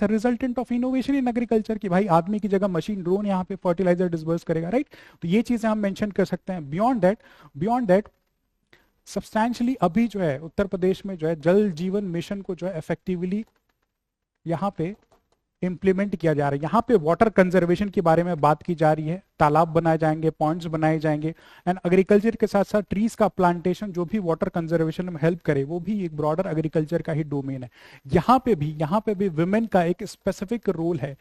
resultant of innovation in agriculture की भाई आदमी की जगह मशीन, ड्रोन यहाँ पे फर्टिलाइजर डिस्बर्स करेगा, राइट। तो ये चीजें हम मेंशन कर सकते हैं। बियॉन्ड दैट सब्सटैंशियली अभी जो है उत्तर प्रदेश में जो है जल जीवन मिशन को जो है इफेक्टिवली यहाँ पे इंप्लीमेंट किया जा रहा है। यहाँ पे वाटर कंजर्वेशन के बारे में बात की जा रही है, तालाब बनाए जाएंगे, पॉन्ड्स बनाए जाएंगे, एंड एग्रीकल्चर के साथ साथ ट्रीज का प्लांटेशन जो भी वाटर कंजर्वेशन में हेल्प करे वो भी एक ब्रॉडर एग्रीकल्चर का ही डोमेन है। यहाँ पे भी वुमेन का एक स्पेसिफिक रोल है।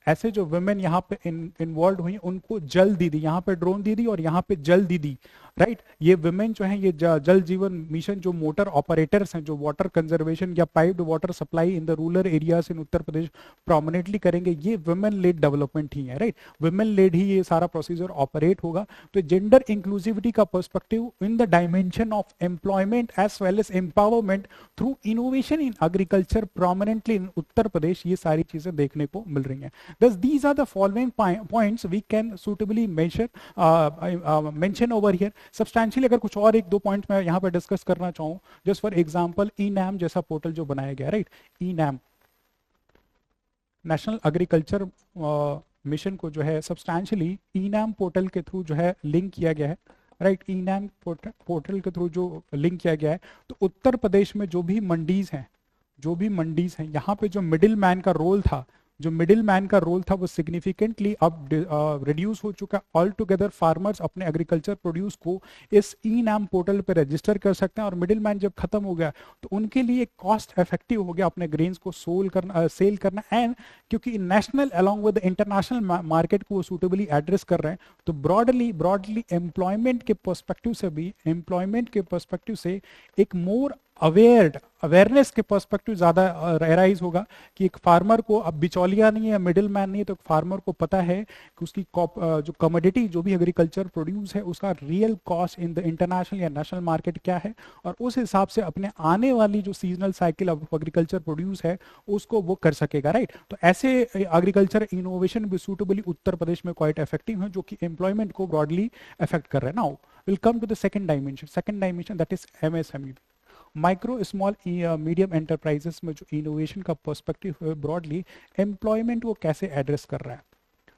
ऐसे जो वुमेन यहाँ पे इन्वॉल्व हुई उनको जल दीदी, यहाँ पे ड्रोन दीदी और यहाँ पे जल दीदी, राइट। ये वुमेन जो है ये जल जीवन मिशन जो मोटर ऑपरेटर्स हैं जो वाटर कंजर्वेशन या piped water supply in the rural areas in Uttar Pradesh prominently करेंगे, ये वुमेन लेड डेवलपमेंट ही है, राइट। वुमेन लेड ही ये सारा प्रोसीजर ऑपरेट होगा। तो जेंडर इंक्लूसिविटी का perspective in the dimension of employment as well as empowerment through innovation in agriculture prominently in Uttar Pradesh, ये सारी चीजें देखने को मिल रही हैं। Thus, these are the following points we can suitably mention over here. Substantially अगर कुछ और एक दो पॉइंट मैं यहाँ पर डिस्कस करना चाहूँ, जस्ट फॉर एग्जांपल ई-नैम जैसा पोर्टल जो बनाया गया, राइट। ई-नैम नेशनल एग्रीकल्चर मिशन को जो है सब्सटैंशियली ई-नैम पोर्टल के थ्रू जो है लिंक किया गया है, राइट। ई-नैम पोर्टल के थ्रू जो लिंक किया गया है, तो उत्तर प्रदेश में जो भी मंडीज हैं यहाँ पे जो मिडिल मैन का रोल था वो सिग्निफिकेंटली अब रिड्यूस हो चुका। ऑल टुगेदर फार्मर्स अपने एग्रीकल्चर प्रोड्यूस को इस ई-नैम पोर्टल पे रजिस्टर कर सकते हैं और मिडिल मैन जब खत्म हो गया तो उनके लिए कॉस्ट इफेक्टिव हो गया अपने ग्रेन्स को सेल करना एंड क्योंकि national along with international market को वो सूटेबली एड्रेस कर रहे हैं, तो ब्रॉडली एम्प्लॉयमेंट के पर्सपेक्टिव से एक मोर अवेयरनेस के पर्सपेक्टिव ज्यादा राइज होगा कि एक फार्मर को अब बिचौलिया नहीं है, मिडिल मैन नहीं है, तो फार्मर को पता है कि उसकी जो कमोडिटी जो भी एग्रीकल्चर प्रोड्यूस है उसका real cost in the international या नेशनल मार्केट क्या है, और उस हिसाब से अपने आने वाली जो seasonal cycle of agriculture produce है उसको वो कर सकेगा, राइट। तो ऐसे एग्रीकल्चर इनोवेशन भी सूटेबली उत्तर प्रदेश में क्वाइट इफेक्टिव है जो कि एम्प्लॉयमेंट को ब्रॉडली अफेक्ट कर रहे हैं। Now will come to the second dimension that is MSME. Micro small medium enterprises में जो इनोवेशन का पर्सपेक्टिव है ब्रॉडली एम्प्लॉयमेंट को कैसे एड्रेस कर रहा है,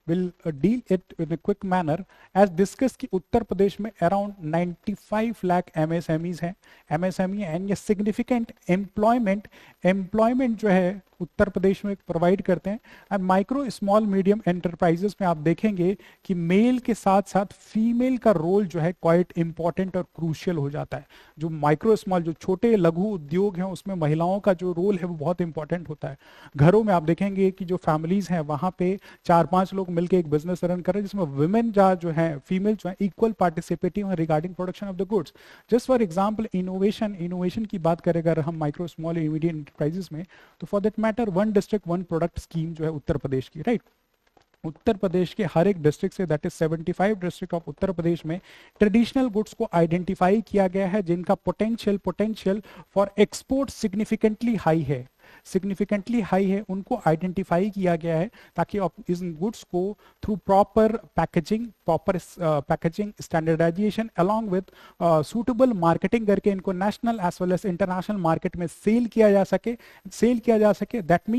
will deal it in a quick manner as discuss कि उत्तर प्रदेश में अराउंड 95 लाख एमएसएमईज हैं, एमएसएमई एंड ये सिग्निफिकेंट एम्प्लॉयमेंट जो है उत्तर प्रदेश में प्रोवाइड करते हैं। And micro small medium enterprises में आप देखेंगे कि मेल के साथ साथ फीमेल का रोल जो है क्वाइट इंपॉर्टेंट और क्रूशियल हो जाता है। जो माइक्रो स्मॉल जो छोटे लघु उद्योग हैं उसमें महिलाओं का जो रोल है वो बहुत इंपॉर्टेंट होता है। घरों में आप देखेंगे कि जो फैमिलीज हैं वहां पे 4-5 लोग मिलकर एक बिजनेस रन कर रहे हैं जिसमें वुमेन जो है फीमेल जो है इक्वल पार्टिसिपेटिव है regarding production of the goods. Just for example innovation की बात करें अगर हम माइक्रो स्मॉल मीडियम एंटरप्राइजेस में, तो for that matter one district one product scheme जो है उत्तर प्रदेश की, राइट। उत्तर प्रदेश के हर एक डिस्ट्रिक्ट से that is 75 district of Uttar Pradesh में ट्रेडिशनल गुड्स को आइडेंटिफाई किया गया है जिनका potential for export significantly high है, उनको आइडेंटिफाई किया गया है ताकि इस गुड्स को through proper packaging standardization along with suitable marketing करके इनको national as well as international market में सेल किया जा सके। दैट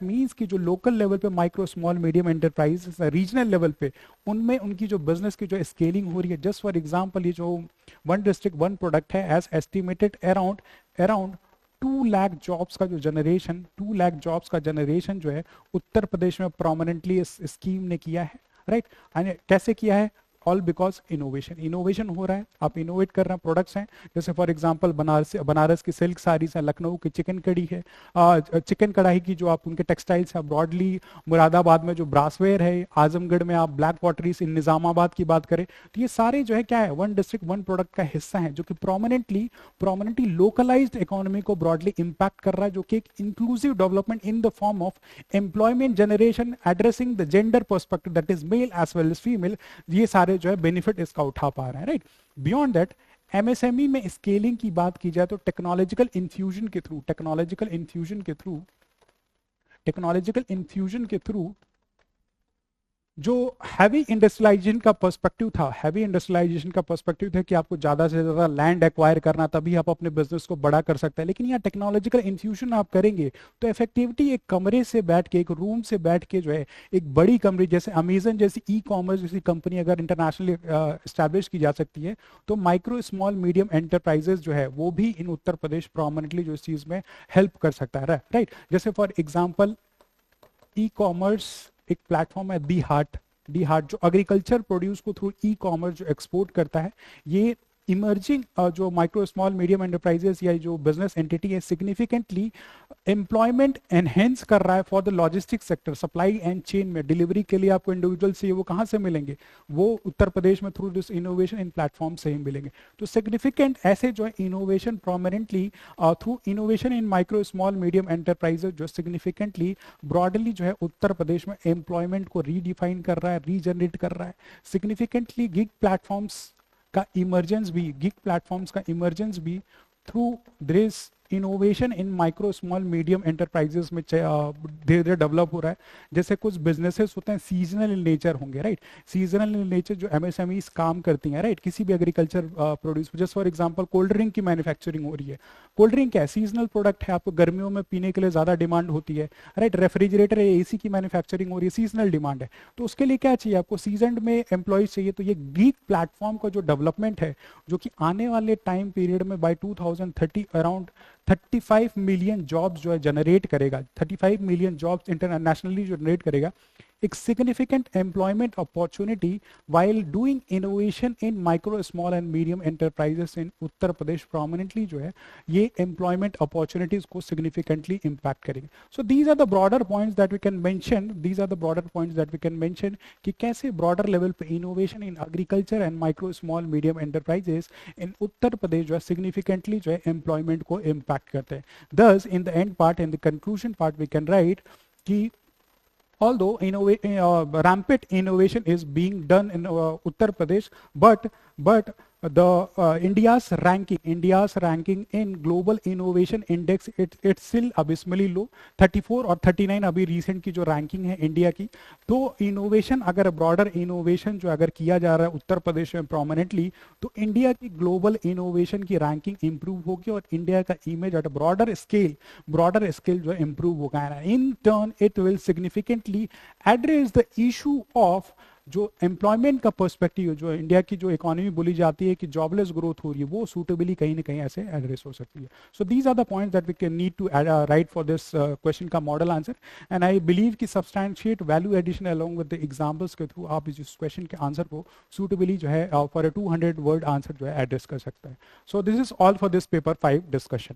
मीन्स कि जो लोकल लेवल पे micro small medium enterprise regional level पे उनमें उनकी जो बिजनेस की जो स्केलिंग हो रही है। जस्ट फॉर एग्जाम्पल ये जो वन डिस्ट्रिक्ट वन प्रोडक्ट है as estimated around 2 lakh jobs का जनरेशन जो है उत्तर प्रदेश में प्रोमिनेंटली इस स्कीम ने किया है, राइट। कैसे किया है? ऑल बिकॉज इनोवेशन हो रहा है, आप इनोवेट कर रहे हैं, प्रोडक्ट्स हैं जैसे फॉर एग्जांपल बनारस की सिल्क साड़ीज है, लखनऊ की चिकन कड़ी है, चिकन कढ़ाई की जो आप उनके टेक्सटाइल्स है, ब्रॉडली मुरादाबाद में जो ब्रासवेयर है, आजमगढ़ में आप ब्लैक पॉटरीज, इन निजामाबाद की बात करें तो ये सारे जो है क्या है वन डिस्ट्रिक्ट वन प्रोडक्ट का हिस्सा है जो कि प्रोमिनेंटली लोकलाइज्ड इकोनॉमी को ब्रॉडली इंपैक्ट कर रहा है, जो कि एक inclusive development in the form of employment generation addressing the gender perspective that is male as well as female. ये सारे सारे जो है बेनिफिट इसका उठा पा रहे हैं, राइट। बियॉन्ड दैट एमएसएमई में स्केलिंग की बात की जाए तो टेक्नोलॉजिकल इन्फ्यूजन के थ्रू जो हैवी इंडस्ट्रियलाइजेशन का पर्सपेक्टिव था कि आपको ज़्यादा से ज़्यादा लैंड एक्वायर करना, तभी आप अपने बिजनेस को बड़ा कर सकते हैं। लेकिन यहाँ टेक्नोलॉजिकल इन्फ्यूजन आप करेंगे तो इफेक्टिविटी एक कमरे से बैठ के, एक रूम से बैठ के जो है एक बड़ी कंपनी जैसे अमेजन जैसी ई कॉमर्स जैसी कंपनी अगर इंटरनेशनली इस्टेब्लिश की जा सकती है, तो माइक्रो स्मॉल मीडियम एंटरप्राइजेस जो है वो भी इन उत्तर प्रदेश प्रोमिनेंटली जो इस चीज़ में हेल्प कर सकता है, राइट। जैसे फॉर एग्जाम्पल ई कॉमर्स एक प्लेटफॉर्म है डी हार्ट जो एग्रीकल्चर प्रोड्यूस को थ्रू ई कॉमर्स जो एक्सपोर्ट करता है। ये इमर्जिंग जो माइक्रो स्मॉल मीडियम एंटरप्राइजेस या जो बिजनेस एंटिटी है सिग्निफिकेंटली एम्प्लॉयमेंट एनहेंस कर रहा है for the logistic sector, supply and chain में। डिलीवरी के लिए आपको इंडिविजुअल चाहिए, वो कहाँ से मिलेंगे? वो उत्तर प्रदेश में through this innovation in platform से ही मिलेंगे। तो सिग्निफिकेंट ऐसे जो है innovation prominently through innovation in micro small medium enterprises जो सिग्निफिकेंटली ब्रॉडली जो है उत्तर प्रदेश में एम्प्लॉयमेंट को रीडिफाइन कर रहा है, रीजनरेट कर रहा है। सिग्निफिकेंटली गिग प्लेटफॉर्म्स का इमरजेंस भी through this innovation in micro small medium enterprises में धीरे धीरे डेवलप हो रहा है। जैसे कुछ बिजनेसेस होते हैं सीजनल इन नेचर होंगे, राइट। सीजनल इन नेचर जो एमएसएमईज काम करती हैं, राइट, किसी भी एग्रीकल्चर प्रोड्यूस। जैसे फॉर एग्जांपल कोल्ड ड्रिंक की मैन्युफैक्चरिंग हो रही है। कोल्ड ड्रिंक क्या है? सीजनल प्रोडक्ट है, आपको गर्मियों में पीने के लिए ज्यादा डिमांड होती है, राइट। रेफ्रिजरेटर या एसी की मैन्युफैक्चरिंग हो रही है, सीजनल डिमांड है। तो उसके लिए क्या चाहिए? आपको सीजन में एम्प्लॉयज चाहिए। तो ये गीग प्लेटफॉर्म का जो डेवलपमेंट है, जो कि आने वाले टाइम पीरियड में बाय 2030 अराउंड 35 मिलियन जॉब्स जो है जनरेट करेगा, 35 मिलियन जॉब्स इंटरनेशनली जनरेट करेगा। एक significant employment opportunity while doing innovation in micro small and medium enterprises in Uttar Pradesh prominently जो है ये एम्प्लॉयमेंट अपॉर्चुनिटीज को सिग्निफिकेंटली इंपैक्ट करेंगे। So these are the broader points that we can mention कि कैसे broader level पे innovation in agriculture and micro small medium enterprises in Uttar Pradesh जो है सिग्निफिकेंटली जो है एम्प्लॉयमेंट को इम्पैक्ट करते हैं। Thus in the end part, in the conclusion part we can write कि although rampant innovation is being done in Uttar Pradesh, but the India's ranking in global innovation index it's still abysmally low, 34 और 39 अभी recent की जो ranking है India की। तो innovation अगर broader innovation जो अगर किया जा रहा है उत्तर प्रदेश में prominently, तो इंडिया की global innovation की ranking improve होगी और इंडिया का image at a broader scale जो improve होगा। In turn it will significantly address the issue of जो एम्प्लॉयमेंट का पर्सपेक्टिव, जो इंडिया की जो इकोनॉमी बोली जाती है कि जॉबलेस ग्रोथ हो रही है, वो सूटेबली कहीं ना कहीं ऐसे एड्रेस हो सकती है। So these are the points that we can need to write for this question का model answer. And I believe कि substantiate value addition along with the examples के थ्रू आप इस क्वेश्चन के आंसर को सूटेबली जो है फॉर अ 200 वर्ड आंसर जो है एड्रेस कर सकते हैं। सो this is all for this paper 5 discussion.